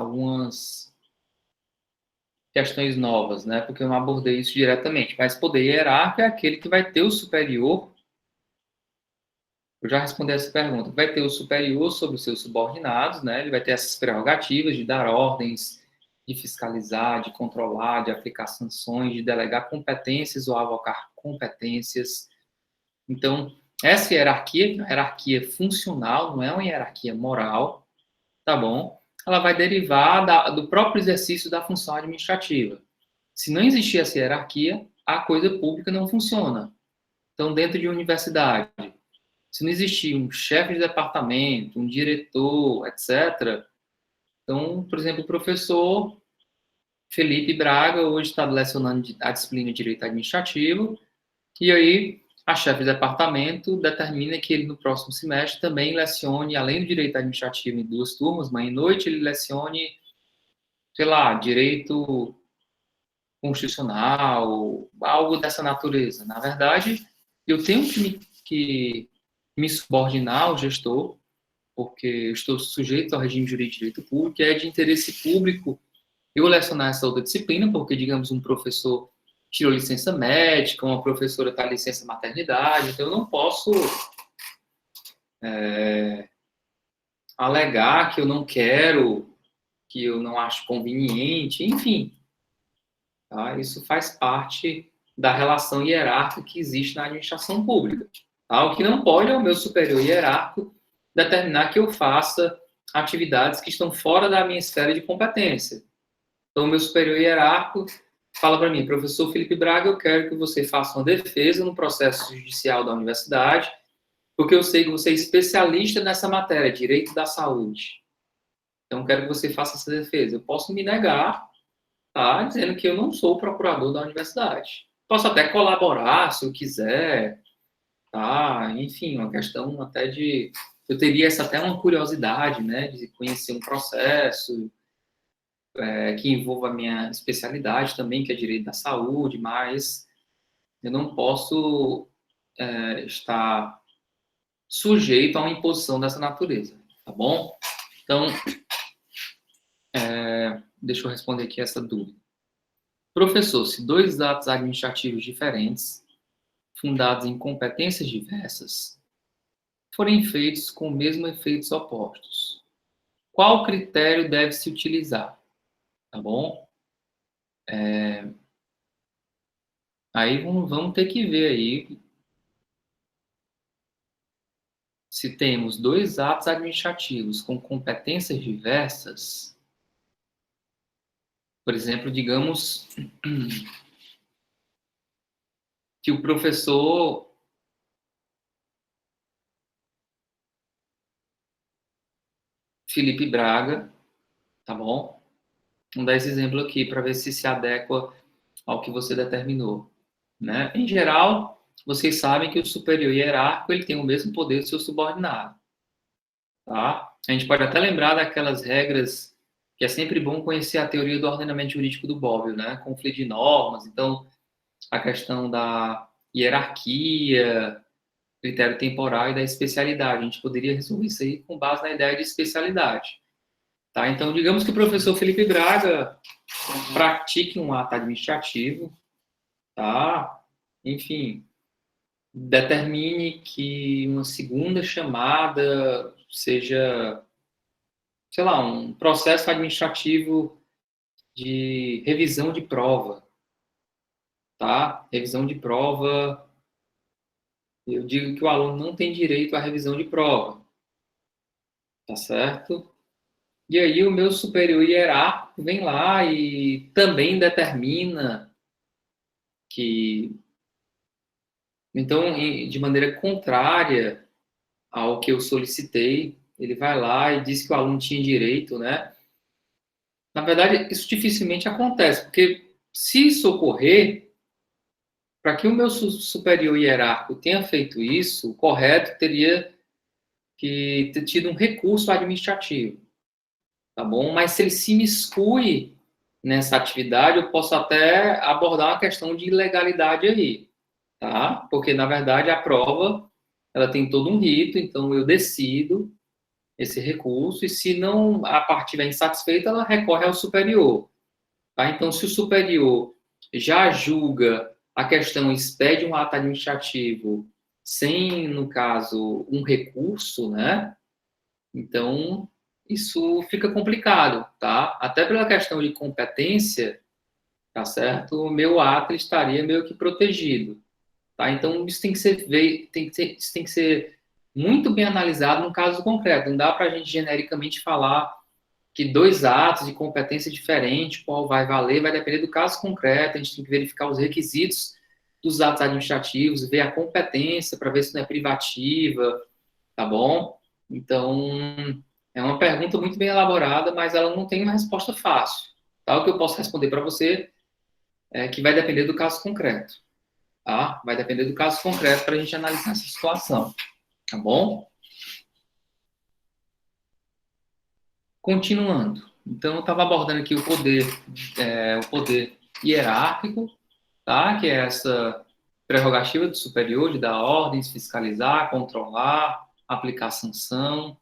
questões novas, né? Porque eu não abordei isso diretamente. Mas poder hierárquico é aquele que vai ter o superior. Eu já respondi essa pergunta. Vai ter o superior sobre os seus subordinados, né? Ele vai ter essas prerrogativas de dar ordens, de fiscalizar, de controlar, de aplicar sanções, de delegar competências ou avocar competências. Então, essa hierarquia, uma hierarquia funcional, não é uma hierarquia moral, tá bom? Ela vai derivar do próprio exercício da função administrativa. Se não existir essa hierarquia, a coisa pública não funciona. Então, dentro de uma universidade, se não existir um chefe de departamento, um diretor, etc., então, por exemplo, o professor Felipe Braga hoje está lecionando a disciplina de Direito Administrativo, e aí a chefe de departamento determina que ele, no próximo semestre, também lecione, além do Direito Administrativo em 2 turmas, manhã e noite, ele lecione, sei lá, Direito Constitucional, algo dessa natureza. Na verdade, eu tenho que me subordinar ao gestor, porque eu estou sujeito ao regime jurídico de direito público, é de interesse público eu lecionar essa outra disciplina, porque, digamos, um professor tirou licença médica, uma professora está licença maternidade, então eu não posso alegar que eu não quero, que eu não acho conveniente, enfim. Tá? Isso faz parte da relação hierárquica que existe na administração pública. Tá? O que não pode é o meu superior hierárquico determinar que eu faça atividades que estão fora da minha esfera de competência. Então, o meu superior hierárquico fala para mim, professor Felipe Braga, eu quero que você faça uma defesa no processo judicial da universidade, porque eu sei que você é especialista nessa matéria, direito da saúde. Então, eu quero que você faça essa defesa. Eu posso me negar, tá, dizendo que eu não sou o procurador da universidade. Posso até colaborar, se eu quiser, tá? Enfim, uma questão até de... Eu teria essa até uma curiosidade, né, de conhecer um processo que envolva a minha especialidade também, que é direito da saúde, mas eu não posso estar sujeito a uma imposição dessa natureza, tá bom? Então, deixa eu responder aqui essa dúvida. Professor, se 2 atos administrativos diferentes, fundados em competências diversas, forem feitos com o mesmo efeitos opostos, qual critério deve se utilizar? Tá bom? Aí vamos ter que ver aí se temos 2 atos administrativos com competências diversas. Por exemplo, digamos que o professor Felipe Braga, tá bom? Vamos dar esse exemplo aqui para ver se adequa ao que você determinou, né? Em geral, vocês sabem que o superior hierárquico ele tem o mesmo poder do seu subordinado, tá? A gente pode até lembrar daquelas regras que é sempre bom conhecer a teoria do ordenamento jurídico do Bobbio, né? Conflito de normas, então a questão da hierarquia, critério temporal e da especialidade. A gente poderia resolver isso aí com base na ideia de especialidade, tá? Então, digamos que o professor Felipe Braga pratique um ato administrativo, tá? Enfim, determine que uma segunda chamada seja, sei lá, um processo administrativo de revisão de prova, tá? Revisão de prova, eu digo que o aluno não tem direito à revisão de prova, tá certo? E aí o meu superior hierárquico vem lá e também determina que, então, de maneira contrária ao que eu solicitei, ele vai lá e diz que o aluno tinha direito, né? Na verdade, isso dificilmente acontece, porque se isso ocorrer, para que o meu superior hierárquico tenha feito isso, o correto teria que ter tido um recurso administrativo, tá bom? Mas se ele se miscui nessa atividade, eu posso até abordar uma questão de ilegalidade aí, tá? Porque, na verdade, a prova, ela tem todo um rito, então eu decido esse recurso, e se não a parte estiver insatisfeita, ela recorre ao superior. Tá? Então, se o superior já julga a questão, expede um ato administrativo sem, no caso, um recurso, né? Então, isso fica complicado, tá? Até pela questão de competência, tá certo? O meu ato estaria meio que protegido, tá? Então, isso tem que ser, isso tem que ser muito bem analisado no caso concreto. Não dá para a gente genericamente falar que dois atos de competência diferente, qual vai valer, vai depender do caso concreto, a gente tem que verificar os requisitos dos atos administrativos, ver a competência para ver se não é privativa, tá bom? Então, é uma pergunta muito bem elaborada, mas ela não tem uma resposta fácil. Tá? O que eu posso responder para você é que vai depender do caso concreto, tá? Vai depender do caso concreto para a gente analisar essa situação, tá bom? Continuando. Então, eu estava abordando aqui o poder hierárquico, tá? Que é essa prerrogativa do superior de dar ordens, fiscalizar, controlar, aplicar sanção,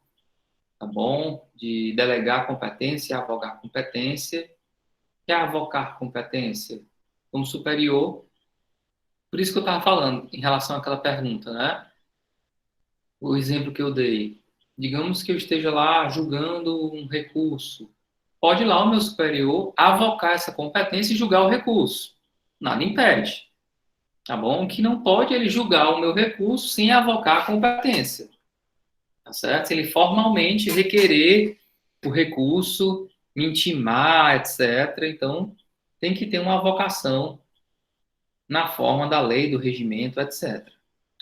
tá bom? De delegar competência, avogar competência. Que é avocar competência? Como superior, por isso que eu estava falando em relação àquela pergunta, né? O exemplo que eu dei. Digamos que eu esteja lá julgando um recurso. Pode ir lá o meu superior avocar essa competência e julgar o recurso. Nada impede. Tá bom? O que não pode é ele julgar o meu recurso sem avocar a competência. Tá certo? Se ele formalmente requerer o recurso, me intimar, etc. Então, tem que ter uma avocação na forma da lei, do regimento, etc.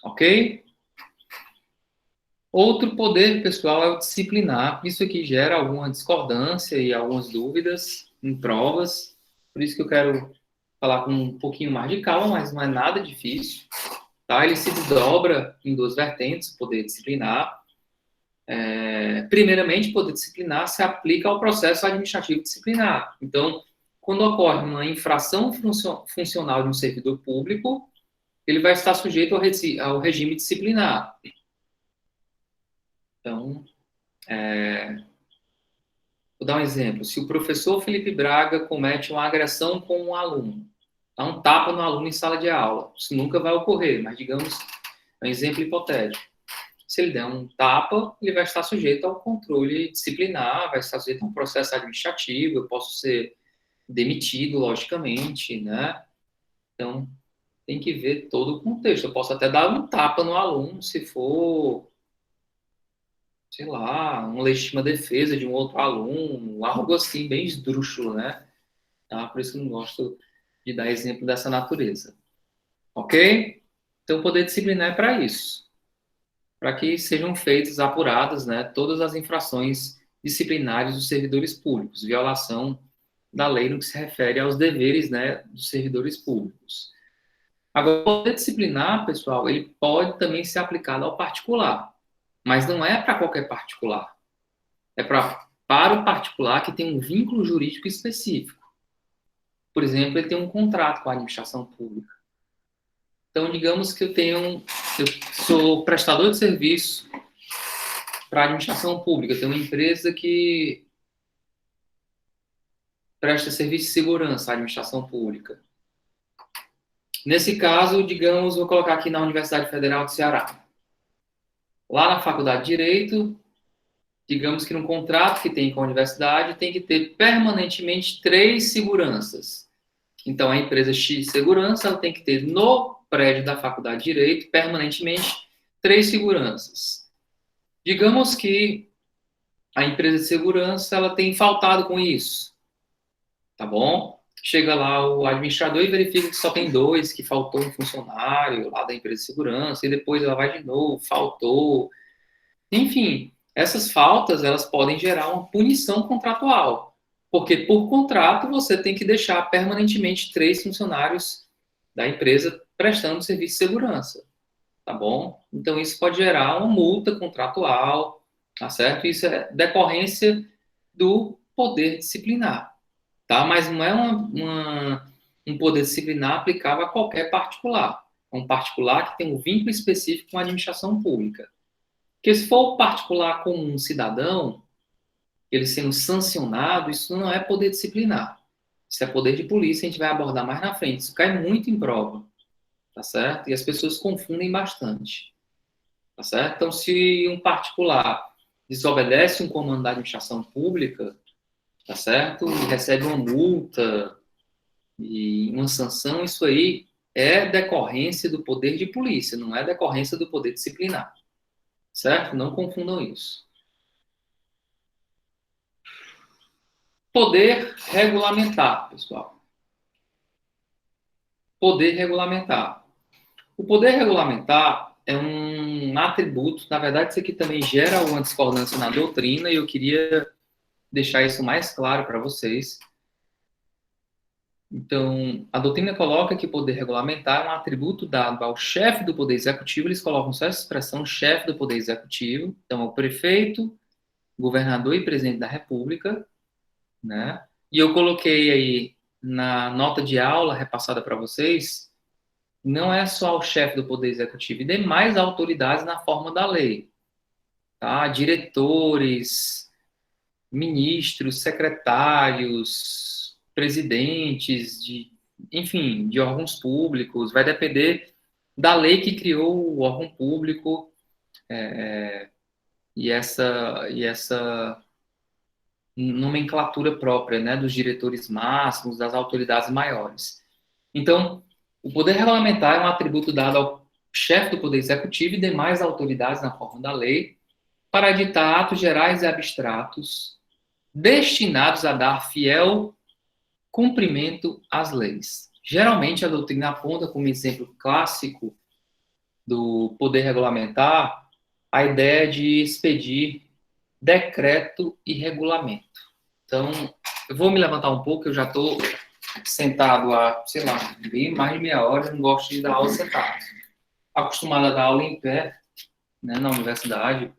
Ok? Outro poder, pessoal, é o disciplinar. Isso aqui gera alguma discordância e algumas dúvidas em provas. Por isso que eu quero falar com um pouquinho mais de calma, mas não é nada difícil. Tá? Ele se desdobra em duas vertentes, o poder disciplinar. Primeiramente, o poder disciplinar se aplica ao processo administrativo disciplinar. Então, quando ocorre uma infração funcional de um servidor público, ele vai estar sujeito ao regime disciplinar. Então, vou dar um exemplo. Se o professor Felipe Braga comete uma agressão com um aluno, dá um tapa no aluno em sala de aula, isso nunca vai ocorrer, mas digamos, é um exemplo hipotético. Se ele der um tapa, ele vai estar sujeito ao controle disciplinar, vai estar sujeito a um processo administrativo, eu posso ser demitido, logicamente, né? Então, tem que ver todo o contexto. Eu posso até dar um tapa no aluno se for, sei lá, uma legítima defesa de um outro aluno, algo assim, bem esdrúxulo, né? Tá? Por isso que eu não gosto de dar exemplo dessa natureza. Ok? Então, o poder disciplinar é para isso. Para que sejam feitas, apuradas, né, todas as infrações disciplinares dos servidores públicos, violação da lei no que se refere aos deveres, né, dos servidores públicos. Agora, o poder disciplinar, pessoal, ele pode também ser aplicado ao particular, mas não é para qualquer particular. É para o particular que tem um vínculo jurídico específico. Por exemplo, ele tem um contrato com a administração pública. Então, digamos que eu sou prestador de serviço para a administração pública. Tem uma empresa que presta serviço de segurança à administração pública. Nesse caso, digamos, vou colocar aqui na Universidade Federal do Ceará. Lá na Faculdade de Direito, digamos que no contrato que tem com a universidade, tem que ter permanentemente 3 seguranças. Então, a empresa X Segurança ela tem que ter no prédio da Faculdade de Direito, permanentemente, 3 seguranças. Digamos que a empresa de segurança ela tem faltado com isso, tá bom? Chega lá o administrador e verifica que só tem 2, que faltou um funcionário lá da empresa de segurança, e depois ela vai de novo, faltou. Enfim, essas faltas elas podem gerar uma punição contratual, porque por contrato você tem que deixar permanentemente 3 funcionários da empresa prestando serviço de segurança, tá bom? Então isso pode gerar uma multa contratual, tá certo? Isso é decorrência do poder disciplinar, tá? Mas não é um poder disciplinar aplicável a qualquer particular. É um particular que tem um vínculo específico com a administração pública. Porque se for particular com um cidadão, ele sendo sancionado, isso não é poder disciplinar. Isso é poder de polícia, a gente vai abordar mais na frente. Isso cai muito em prova, tá certo? E as pessoas confundem bastante, tá certo? Então, se um particular desobedece um comando da administração pública, tá certo? E recebe uma multa e uma sanção, isso aí é decorrência do poder de polícia, não é decorrência do poder disciplinar, certo? Não confundam isso. Poder regulamentar, pessoal. Poder regulamentar. O poder regulamentar é um atributo, na verdade, isso aqui também gera uma discordância na doutrina e eu queria deixar isso mais claro para vocês. Então, a doutrina coloca que o poder regulamentar é um atributo dado ao chefe do Poder Executivo, eles colocam só essa expressão, chefe do Poder Executivo, então, é o prefeito, governador e presidente da República, né? E eu coloquei aí na nota de aula repassada para vocês, não é só o chefe do Poder Executivo e demais autoridades na forma da lei, tá? Diretores, ministros, secretários, presidentes enfim, de órgãos públicos, vai depender da lei que criou o órgão público e essa nomenclatura própria, né, dos diretores máximos, das autoridades maiores. Então, o poder regulamentar é um atributo dado ao chefe do Poder Executivo e demais autoridades na forma da lei para editar atos gerais e abstratos destinados a dar fiel cumprimento às leis. Geralmente, a doutrina aponta como exemplo clássico do poder regulamentar a ideia de expedir decreto e regulamento. Então, eu vou me levantar um pouco, eu já estou sentado há, sei lá, bem mais de meia hora, eu não gosto de dar aula sentado. Acostumado a dar aula em pé, né, na universidade,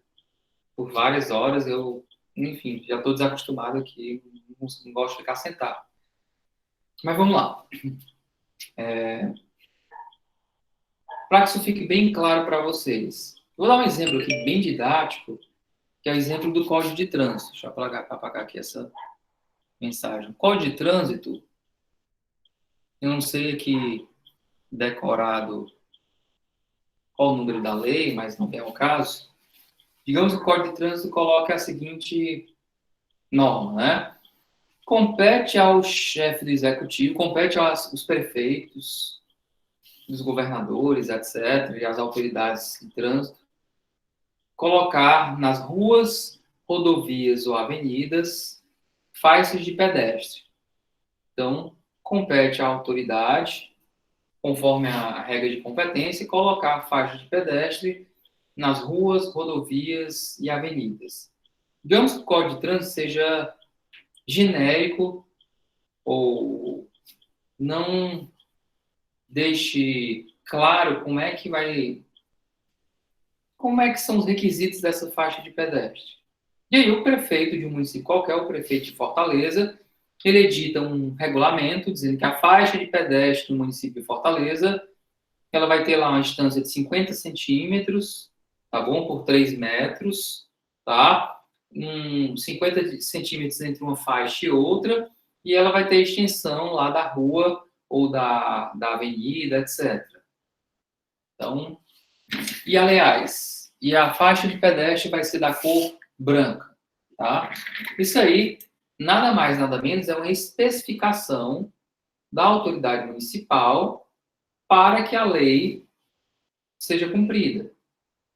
por várias horas, enfim, já estou desacostumado aqui, não gosto de ficar sentado. Mas vamos lá. Para que isso fique bem claro para vocês, vou dar um exemplo aqui bem didático, que é o exemplo do Código de Trânsito. Deixa eu apagar aqui essa mensagem. Código de Trânsito, eu não sei aqui decorado qual o número da lei, mas não é o caso. Digamos que o Código de Trânsito coloca a seguinte norma, né? Compete ao chefe do executivo, compete aos prefeitos, os governadores, etc., e as autoridades de trânsito, colocar nas ruas, rodovias ou avenidas faixas de pedestre. Então, compete à autoridade, conforme a regra de competência, colocar faixas de pedestre nas ruas, rodovias e avenidas. Digamos que o Código de Trânsito seja genérico ou não deixe claro como é que são os requisitos dessa faixa de pedestre. E aí o prefeito de um município qualquer, o prefeito de Fortaleza, ele edita um regulamento dizendo que a faixa de pedestre no município de Fortaleza, ela vai ter lá uma distância de 50 centímetros, tá bom? Por 3 metros, tá? 50 centímetros entre uma faixa e outra, e ela vai ter extensão lá da rua ou da avenida, etc. Então, e aliás, e a faixa de pedestre vai ser da cor branca, tá? Isso aí, nada mais, nada menos, é uma especificação da autoridade municipal para que a lei seja cumprida,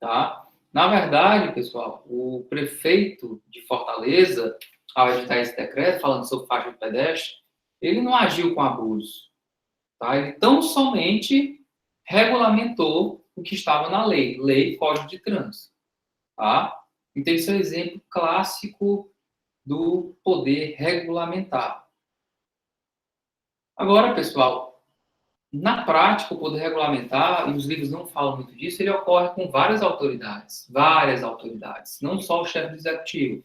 tá? Na verdade, pessoal, o prefeito de Fortaleza, ao editar esse decreto falando sobre faixa de pedestre, ele não agiu com abuso, tá? Ele tão somente regulamentou o que estava na lei, lei e Código de Trânsito, tá? Então, esse é um exemplo clássico do poder regulamentar. Agora, pessoal, na prática, o poder regulamentar, e os livros não falam muito disso, ele ocorre com várias autoridades, não só o chefe do executivo.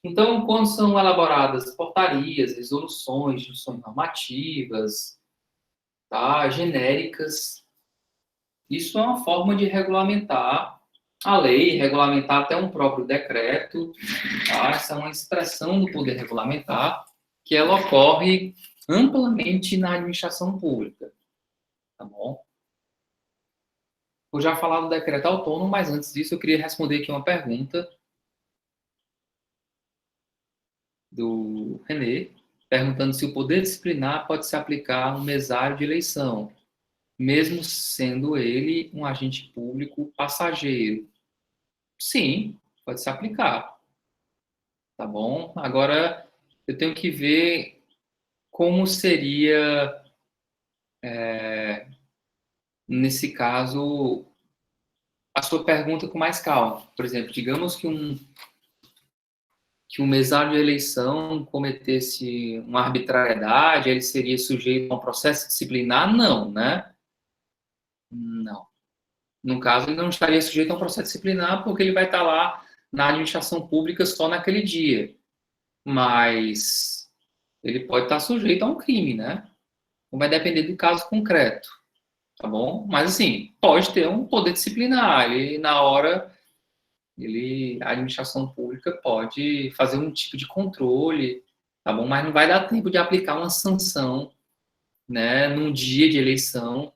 Então, quando são elaboradas portarias, resoluções normativas, tá, genéricas, isso é uma forma de regulamentar a lei, regulamentar até um próprio decreto, tá? Essa é uma expressão do poder regulamentar que ela ocorre amplamente na administração pública, tá bom? Vou já falar do decreto autônomo, mas antes disso eu queria responder aqui uma pergunta do Renê, perguntando se o poder disciplinar pode se aplicar a um mesário de eleição, mesmo sendo ele um agente público passageiro. Sim, pode se aplicar, tá bom? Agora, eu tenho que ver como seria, nesse caso, a sua pergunta com mais calma. Por exemplo, digamos que um mesário de eleição cometesse uma arbitrariedade, ele seria sujeito a um processo disciplinar? Não, né? Não. No caso, ele não estaria sujeito a um processo disciplinar porque ele vai estar lá na administração pública só naquele dia. Mas ele pode estar sujeito a um crime, né? Vai depender do caso concreto, tá bom? Mas, assim, pode ter um poder disciplinar. Ele, na hora, a administração pública pode fazer um tipo de controle, tá bom? Mas não vai dar tempo de aplicar uma sanção, né, num dia de eleição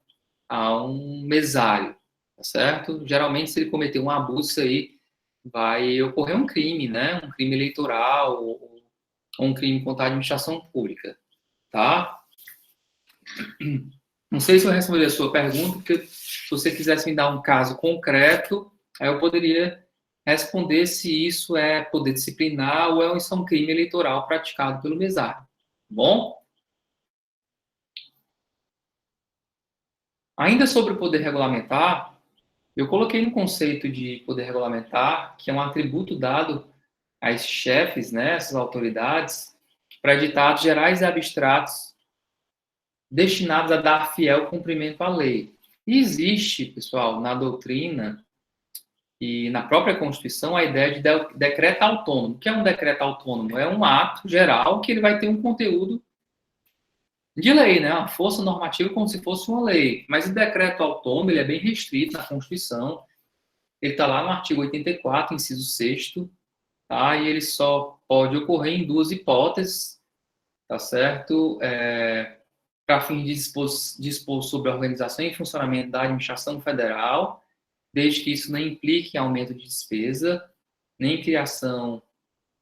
a um mesário, tá certo? Geralmente, se ele cometer um abuso aí, vai ocorrer um crime, né? Um crime eleitoral ou um crime contra a administração pública, tá? Não sei se eu respondi a sua pergunta, porque se você quisesse me dar um caso concreto, aí eu poderia responder se isso é poder disciplinar ou isso é um crime eleitoral praticado pelo mesário. Tá bom? Ainda sobre o poder regulamentar, eu coloquei no conceito de poder regulamentar, que é um atributo dado a esses chefes, né, essas autoridades, para ditados gerais e abstratos destinados a dar fiel cumprimento à lei. E existe, pessoal, na doutrina e na própria Constituição a ideia de decreto autônomo. O que é um decreto autônomo? É um ato geral que ele vai ter um conteúdo de lei, né? Uma força normativa como se fosse uma lei. Mas o decreto autônomo ele é bem restrito na Constituição. Ele está lá no artigo 84, inciso 6º, tá? E ele só pode ocorrer em duas hipóteses, tá certo? Para fim de dispor sobre a organização e funcionamento da administração federal, desde que isso não implique em aumento de despesa, nem criação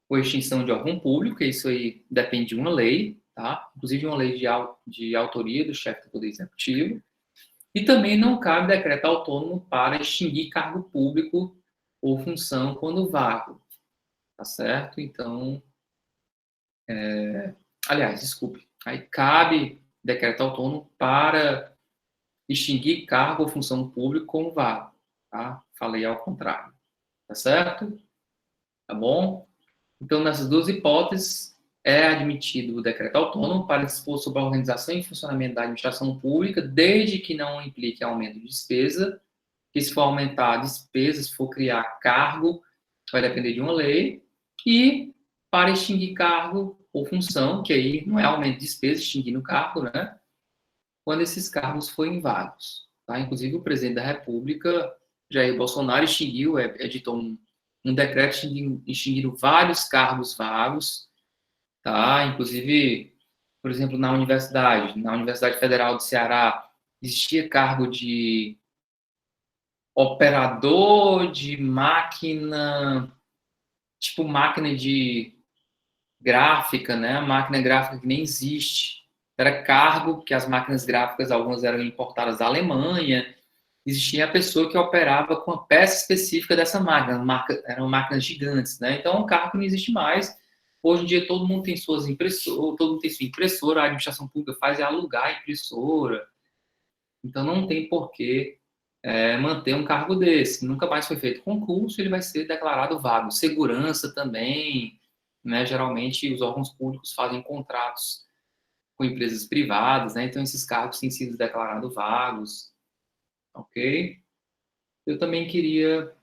ou extinção de órgão público, que isso aí depende de uma lei, tá? Inclusive uma lei de autoria do chefe do Poder Executivo, e também não cabe decreto autônomo para extinguir cargo público ou função quando vago, tá certo? Então, aliás, desculpe, aí cabe decreto autônomo para extinguir cargo ou função pública como vago, tá? Falei ao contrário, tá certo? Tá bom? Então, nessas duas hipóteses, é admitido o decreto autônomo para dispor sobre a organização e funcionamento da administração pública, desde que não implique aumento de despesa, que se for aumentar a despesa, se for criar cargo, vai depender de uma lei, e para extinguir cargo ou função, que aí não é aumento de despesa, extinguindo o cargo, né? Quando esses cargos forem vagos. Tá? Inclusive, o presidente da República, Jair Bolsonaro, editou um decreto extinguindo vários cargos vagos, tá? Inclusive, por exemplo, na Universidade Federal do Ceará, existia cargo de operador de máquina, tipo máquina de gráfica, né? Máquina gráfica que nem existe. Era cargo, porque as máquinas gráficas, algumas eram importadas da Alemanha. Existia a pessoa que operava com a peça específica dessa máquina. Eram máquinas gigantes, né? Então, o cargo não existe mais. Hoje em dia, todo mundo tem suas impressoras, todo mundo tem sua impressora, a administração pública faz é alugar a impressora. Então, não tem porquê manter um cargo desse. Nunca mais foi feito concurso, ele vai ser declarado vago. Segurança também, né? Geralmente, os órgãos públicos fazem contratos com empresas privadas, né? Então, esses cargos têm sido declarados vagos, ok? Eu também queria,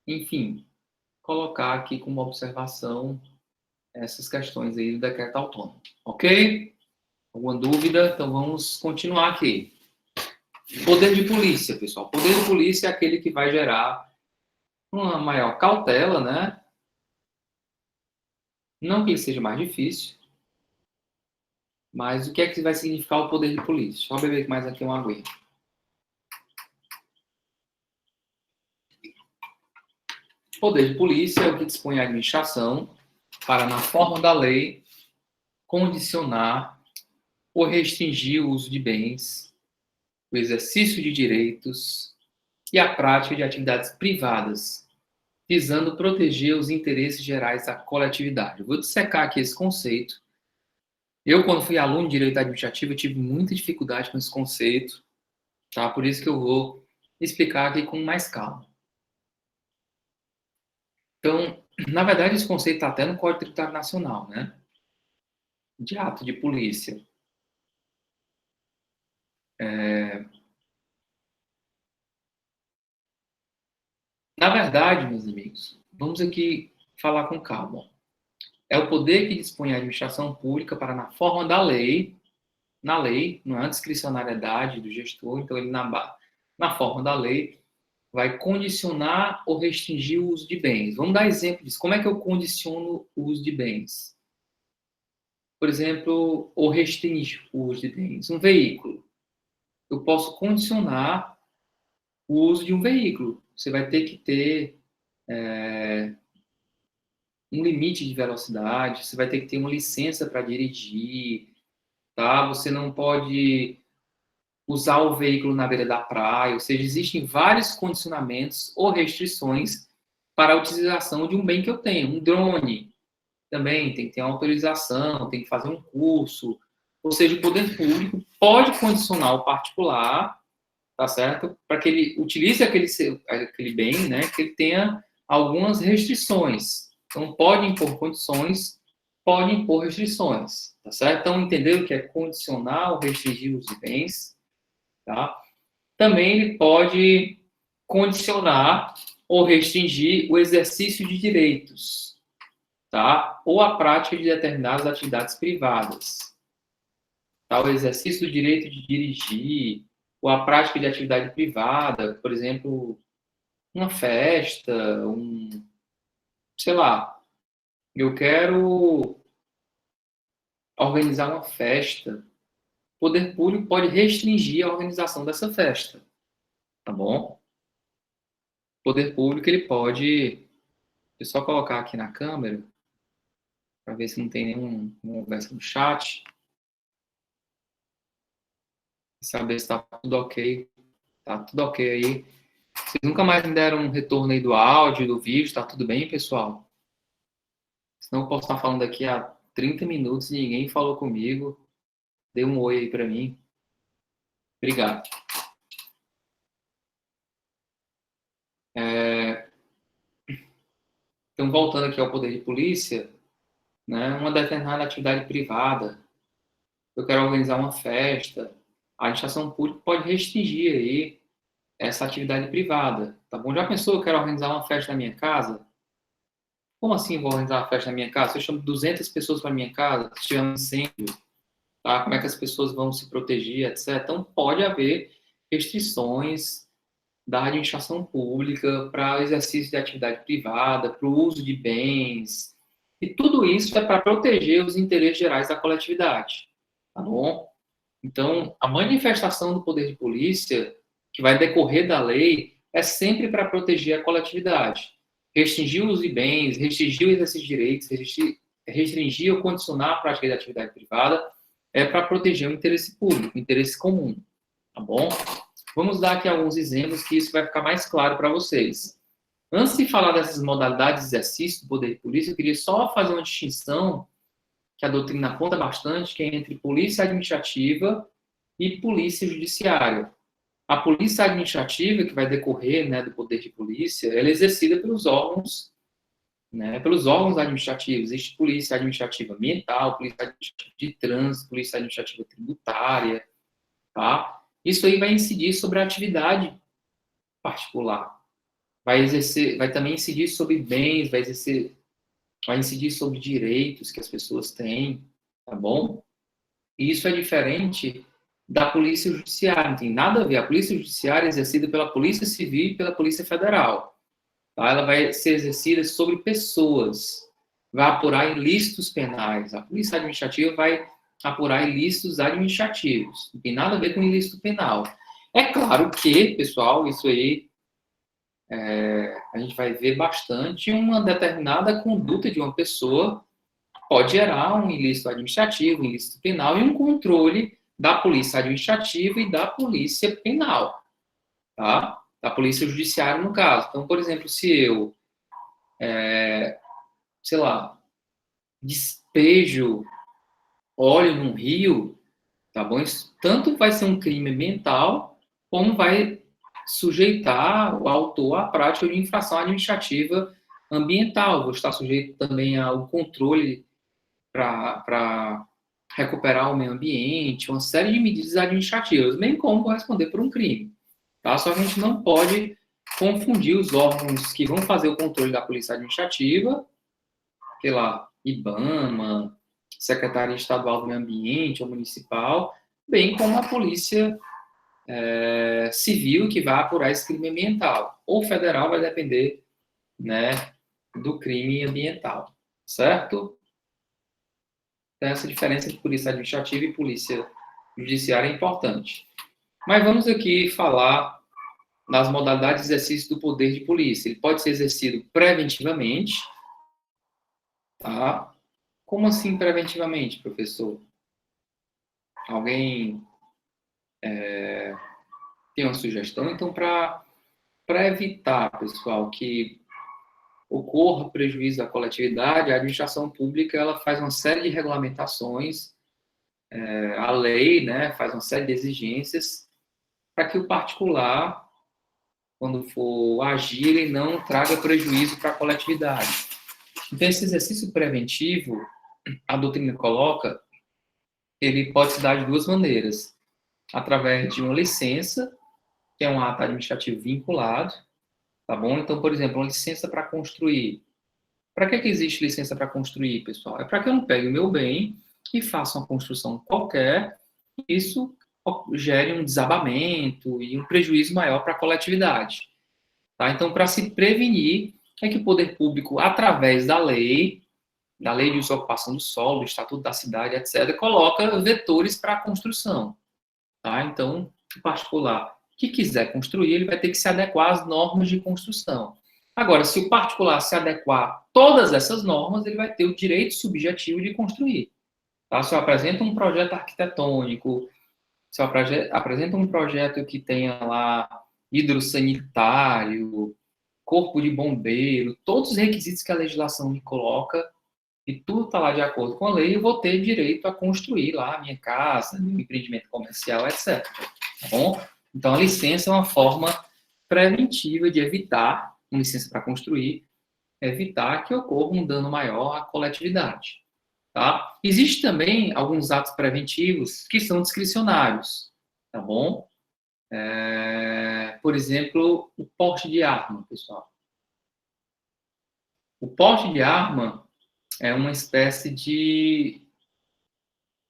enfim, colocar aqui como observação essas questões aí do decreto autônomo, ok? Alguma dúvida? Então, vamos continuar aqui. Poder de polícia, pessoal. Poder de polícia é aquele que vai gerar uma maior cautela, né? Não que ele seja mais difícil, mas o que é que vai significar o poder de polícia? Deixa eu beber mais aqui uma aguinha. Poder de polícia é o que dispõe a administração para, na forma da lei, condicionar ou restringir o uso de bens, o exercício de direitos e a prática de atividades privadas, visando proteger os interesses gerais da coletividade. Eu vou dissecar aqui esse conceito. Eu, quando fui aluno de direito administrativo, tive muita dificuldade com esse conceito, tá? Por isso que eu vou explicar aqui com mais calma. Então, na verdade, esse conceito está até no Código Tributário Nacional, né? De ato de polícia. Na verdade, meus amigos, vamos aqui falar com calma. É o poder que dispõe a administração pública para, na forma da lei, na lei, não é a discricionariedade do gestor, então ele, na forma da lei, vai condicionar ou restringir o uso de bens. Vamos dar exemplo disso. Como é que eu condiciono o uso de bens? Por exemplo, ou restringo o uso de bens. Um veículo. Eu posso condicionar o uso de um veículo. Você vai ter que ter um limite de velocidade, você vai ter que ter uma licença para dirigir, tá? Você não pode usar o veículo na beira da praia, ou seja, existem vários condicionamentos ou restrições para a utilização de um bem que eu tenho. Um drone também tem que ter uma autorização, tem que fazer um curso, ou seja, o poder público pode condicionar o particular, tá certo? Para que ele utilize aquele bem, né? Que ele tenha algumas restrições. Então, pode impor condições, pode impor restrições, tá certo? Então, entender o que é condicionar ou restringir os bens, tá? Também ele pode condicionar ou restringir o exercício de direitos, tá? Ou a prática de determinadas atividades privadas, tá? O exercício do direito de dirigir, ou a prática de atividade privada, por exemplo, uma festa, sei lá, eu quero organizar uma festa, o poder público pode restringir a organização dessa festa, tá bom? O poder público, ele pode, eu só colocar aqui na câmera, para ver se não tem nenhuma conversa no chat, e saber se está tudo ok. Tá tudo ok aí. Vocês nunca mais me deram um retorno aí do áudio, do vídeo, tá tudo bem, pessoal? Senão eu posso estar falando aqui há 30 minutos e ninguém falou comigo. Dê um oi aí para mim. Obrigado. Então, voltando aqui ao poder de polícia, né? Uma determinada atividade privada, eu quero organizar uma festa, a administração pública pode restringir aí essa atividade privada, tá bom? Já pensou, eu quero organizar uma festa na minha casa? Como assim vou organizar uma festa na minha casa? Se eu chamo 200 pessoas para minha casa, se tiver um incêndio, tá? Como é que as pessoas vão se proteger, etc. Então, pode haver restrições da administração pública para o exercício de atividade privada, para o uso de bens, e tudo isso é para proteger os interesses gerais da coletividade, tá bom? Então, a manifestação do poder de polícia, que vai decorrer da lei, é sempre para proteger a coletividade. Restringir o uso de bens, restringir o exercício de direitos, restringir ou condicionar a prática de atividade privada, é para proteger o interesse público, o interesse comum, tá bom? Vamos dar aqui alguns exemplos que isso vai ficar mais claro para vocês. Antes de falar dessas modalidades de exercício do poder de polícia, eu queria só fazer uma distinção que a doutrina aponta bastante, que é entre polícia administrativa e polícia judiciária. A polícia administrativa, que vai decorrer, né, do poder de polícia, ela é exercida pelos órgãos, né, pelos órgãos administrativos. Existe polícia administrativa ambiental, polícia administrativa de trânsito, polícia administrativa tributária, tá? Isso aí vai incidir sobre a atividade particular. Vai também incidir sobre bens, vai incidir sobre direitos que as pessoas têm, tá bom? E isso é diferente da Polícia Judiciária, não tem nada a ver. A Polícia Judiciária é exercida pela Polícia Civil e pela Polícia Federal. Tá? Ela vai ser exercida sobre pessoas, vai apurar ilícitos penais. A Polícia Administrativa vai apurar ilícitos administrativos. Não tem nada a ver com ilícito penal. É claro que, pessoal, isso aí a gente vai ver bastante uma determinada conduta de uma pessoa pode gerar um ilícito administrativo, um ilícito penal e um controle da polícia administrativa e da polícia penal, tá? Da polícia judiciária, no caso. Então, por exemplo, se eu, sei lá, despejo óleo num rio, tá bom? Isso tanto vai ser um crime ambiental, como vai sujeitar o autor à prática de infração administrativa ambiental. Vou estar sujeito também ao controle para recuperar o meio ambiente, uma série de medidas administrativas, bem como responder por um crime. Tá? Só que a gente não pode confundir os órgãos que vão fazer o controle da polícia administrativa, sei lá, IBAMA, Secretaria Estadual do Meio Ambiente ou Municipal, bem como a polícia civil que vai apurar esse crime ambiental. Ou federal vai depender, né, do crime ambiental, certo? Então, essa diferença entre polícia administrativa e polícia judiciária é importante. Mas vamos aqui falar das modalidades de exercício do poder de polícia. Ele pode ser exercido preventivamente, tá? Como assim preventivamente, professor? Alguém tem uma sugestão? Então, para evitar, pessoal, que ocorra prejuízo à coletividade, a administração pública ela faz uma série de regulamentações, a lei, né, faz uma série de exigências para que o particular, quando for agir, ele não traga prejuízo para a coletividade. Então, esse exercício preventivo, a doutrina coloca, ele pode se dar de duas maneiras. Através de uma licença, que é um ato administrativo vinculado, tá bom? Então, por exemplo, uma licença para construir. Para que existe licença para construir, pessoal? É para que eu não pegue o meu bem e faça uma construção qualquer, e isso gere um desabamento e um prejuízo maior para a coletividade. Tá? Então, para se prevenir, é que o poder público, através da lei de uso e ocupação do solo, do Estatuto da Cidade, etc., coloca vetores para a construção. Tá? Então, o particular que quiser construir, ele vai ter que se adequar às normas de construção. Agora, se o particular se adequar a todas essas normas, ele vai ter o direito subjetivo de construir. Tá? Se eu apresento um projeto arquitetônico, se eu apresento um projeto que tenha lá hidrossanitário, corpo de bombeiro, todos os requisitos que a legislação me coloca, e tudo está lá de acordo com a lei, eu vou ter direito a construir lá a minha casa, meu empreendimento comercial, etc. Tá bom? Então, a licença é uma forma preventiva de evitar, uma licença para construir, evitar que ocorra um dano maior à coletividade. tá? Existem também alguns atos preventivos que são discricionários, tá bom? Por exemplo, o porte de arma, pessoal. O porte de arma é uma espécie de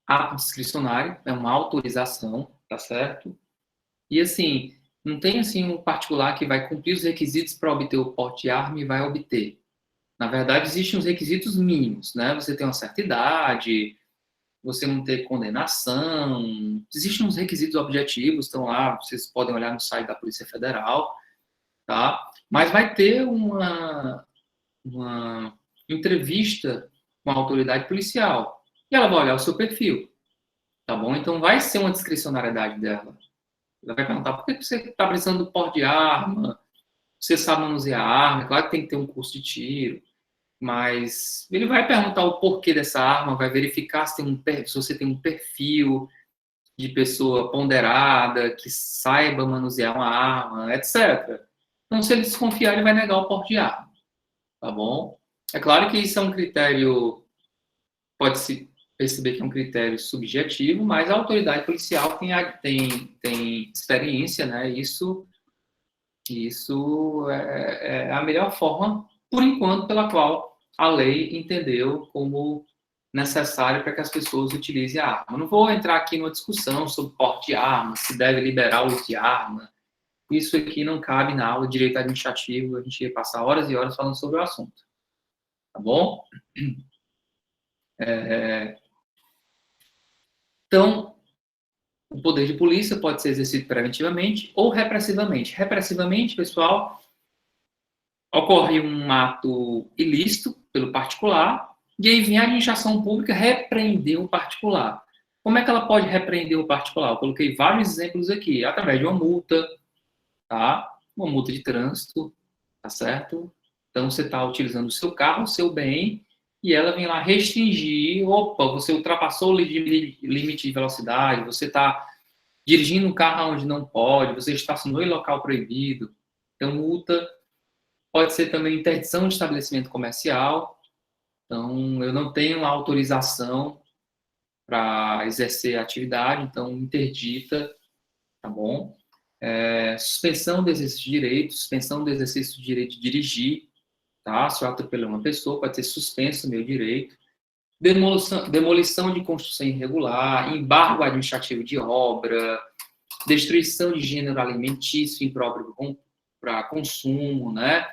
ato discricionário, é uma autorização, tá certo? E assim, não tem assim um particular que vai cumprir os requisitos para obter o porte de arma e vai obter. Na verdade, existem os requisitos mínimos, né? Você tem uma certa idade, você não ter condenação, existem uns requisitos objetivos, estão lá, vocês podem olhar no site da Polícia Federal, tá? Mas vai ter uma entrevista com a autoridade policial e ela vai olhar o seu perfil, tá bom? Então vai ser uma discricionariedade dela. Ela vai perguntar por que você está precisando do porte de arma, você sabe manusear a arma, claro que tem que ter um curso de tiro, mas ele vai perguntar o porquê dessa arma, vai verificar se você tem um perfil de pessoa ponderada, que saiba manusear uma arma, etc. Então, se ele desconfiar, ele vai negar o porte de arma, tá bom? É claro que isso é um critério, pode-se perceber que é um critério subjetivo, mas a autoridade policial tem experiência, né? Isso é a melhor forma, por enquanto, pela qual a lei entendeu como necessário para que as pessoas utilizem a arma. Eu não vou entrar aqui numa discussão sobre porte de arma, se deve liberar o uso de arma. Isso aqui não cabe na aula de direito administrativo, a gente ia passar horas e horas falando sobre o assunto. Tá bom? Então, o poder de polícia pode ser exercido preventivamente ou repressivamente. Repressivamente, pessoal, ocorre um ato ilícito pelo particular, e aí vem a administração pública repreender o particular. Como é que ela pode repreender o particular? Eu coloquei vários exemplos aqui, através de uma multa, tá? Uma multa de trânsito, tá certo? Então, você está utilizando o seu carro, o seu bem, e ela vem lá restringir, opa, você ultrapassou o limite de velocidade, você está dirigindo um carro onde não pode, você estacionou em local proibido, então multa. Pode ser também interdição de estabelecimento comercial. Então, eu não tenho autorização para exercer a atividade, então interdita, tá bom? Suspensão do exercício de direito, suspensão do exercício do direito de dirigir, tá? Se eu atropelei uma pessoa, pode ser suspenso o meu direito. Demolição de construção irregular, embargo administrativo de obra, destruição de gênero alimentício impróprio para consumo, né?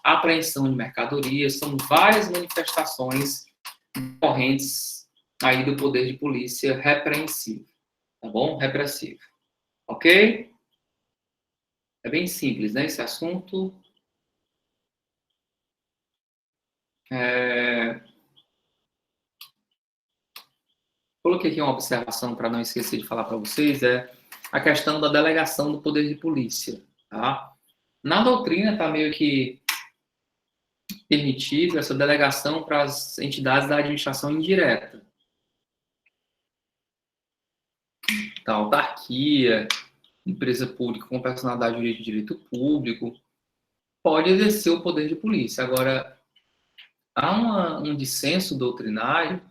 Apreensão de mercadorias, são várias manifestações correntes aí do poder de polícia repreensivo, tá bom? Repressivo, ok? É bem simples, né, esse assunto. Coloquei aqui uma observação para não esquecer de falar para vocês, a questão da delegação do poder de polícia, tá? Na doutrina está meio que permitido essa delegação para as entidades da administração indireta. Então, autarquia, empresa pública com personalidade jurídica de direito público, pode exercer o poder de polícia. Agora, há um dissenso doutrinário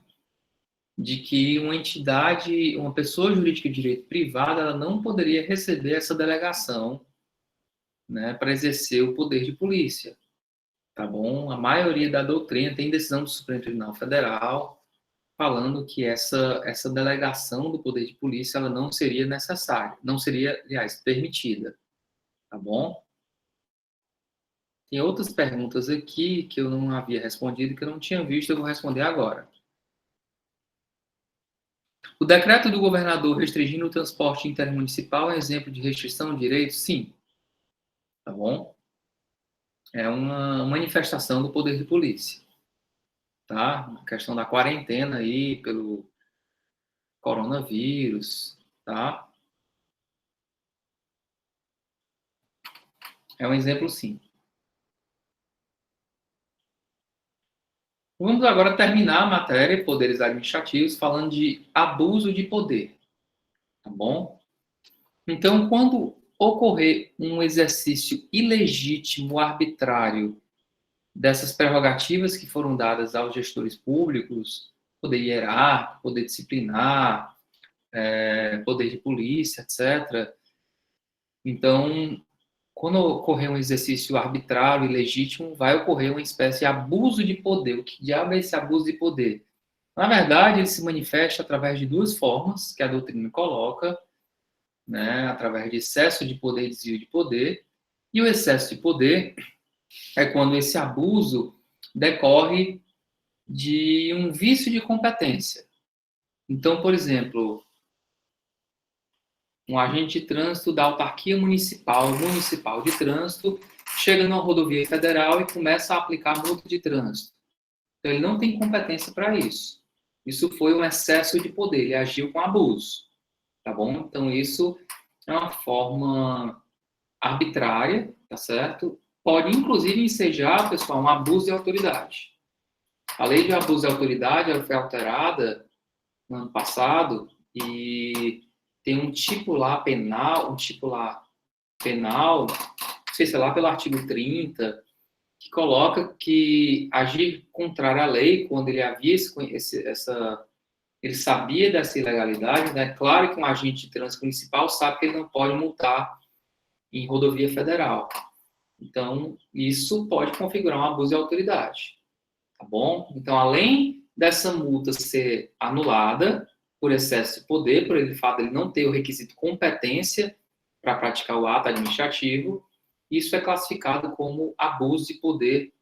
de que uma entidade, uma pessoa jurídica de direito privado, ela não poderia receber essa delegação, né, para exercer o poder de polícia. Tá bom? A maioria da doutrina tem decisão do Supremo Tribunal Federal falando que essa delegação do poder de polícia ela não seria necessária, não seria, aliás, permitida. Tá bom? Tem outras perguntas aqui que eu não havia respondido, que eu não tinha visto, eu vou responder agora. O decreto do governador restringindo o transporte intermunicipal é exemplo de restrição de direitos? Sim. Tá bom? É uma manifestação do poder de polícia. Tá? A questão da quarentena aí pelo coronavírus, tá? É um exemplo, sim. Vamos agora terminar a matéria, poderes administrativos, falando de abuso de poder, tá bom? Então, quando ocorrer um exercício ilegítimo, arbitrário, dessas prerrogativas que foram dadas aos gestores públicos, poder hierárquico, poder disciplinar, poder de polícia, etc. Então, quando ocorrer um exercício arbitrário e legítimo, vai ocorrer uma espécie de abuso de poder. O que diabo é esse abuso de poder? Na verdade, ele se manifesta através de duas formas que a doutrina coloca, né? Através de excesso de poder e desvio de poder. E o excesso de poder é quando esse abuso decorre de um vício de competência. Então, por exemplo, um agente de trânsito da autarquia municipal de trânsito chega numa rodovia federal e começa a aplicar multa de trânsito. Então, ele não tem competência para isso. Isso foi um excesso de poder, ele agiu com abuso, tá bom? Então, isso é uma forma arbitrária, tá certo? Pode, inclusive, ensejar, pessoal, um abuso de autoridade. A lei de abuso de autoridade ela foi alterada no ano passado e tem um tipo lá penal, não sei se é lá pelo artigo 30, que coloca que agir contrário à lei, quando ele havia ele sabia dessa ilegalidade, né? Claro que um agente de trânsito municipal sabe que ele não pode multar em rodovia federal. Então, isso pode configurar um abuso de autoridade, tá bom? Então, além dessa multa ser anulada por excesso de poder, por ele fato de ele não ter o requisito competência para praticar o ato administrativo, isso é classificado como abuso de poder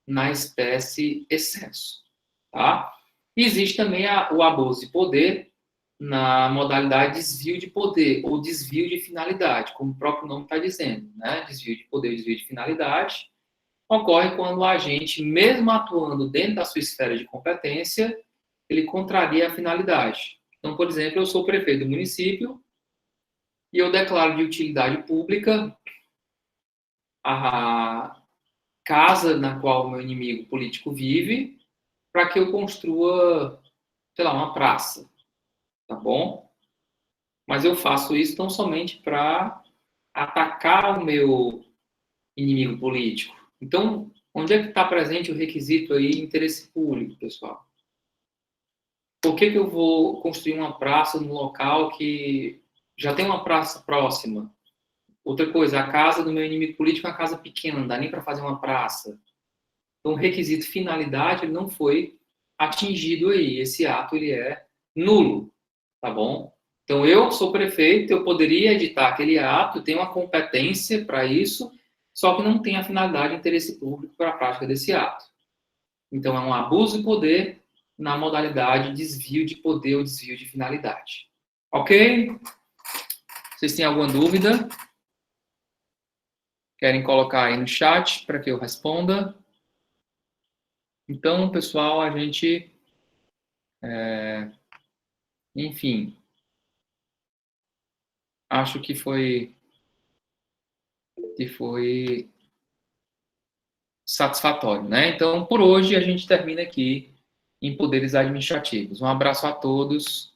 na espécie excesso, tá? E existe também o abuso de poder na modalidade desvio de poder ou desvio de finalidade, como o próprio nome está dizendo, né? Desvio de poder, desvio de finalidade, ocorre quando o agente, mesmo atuando dentro da sua esfera de competência, ele contraria a finalidade. Então, por exemplo, eu sou prefeito do município e eu declaro de utilidade pública a casa na qual o meu inimigo político vive para que eu construa, sei lá, uma praça, tá bom? Mas eu faço isso tão somente para atacar o meu inimigo político. Então, onde é que está presente o requisito aí de interesse público, pessoal? Por que eu vou construir uma praça no local que já tem uma praça próxima? Outra coisa, a casa do meu inimigo político é uma casa pequena, não dá nem para fazer uma praça. Então, o requisito finalidade ele não foi atingido aí. Esse ato ele é nulo, tá bom? Então, eu sou prefeito, eu poderia editar aquele ato, tenho uma competência para isso, só que não tem a finalidade de interesse público para a prática desse ato. Então, é um abuso de poder na modalidade desvio de poder ou desvio de finalidade. Ok? Vocês têm alguma dúvida? Querem colocar aí no chat para que eu responda? Então, pessoal, a gente... enfim, acho que foi satisfatório, né? Então, por hoje, a gente termina aqui em poderes administrativos. Um abraço a todos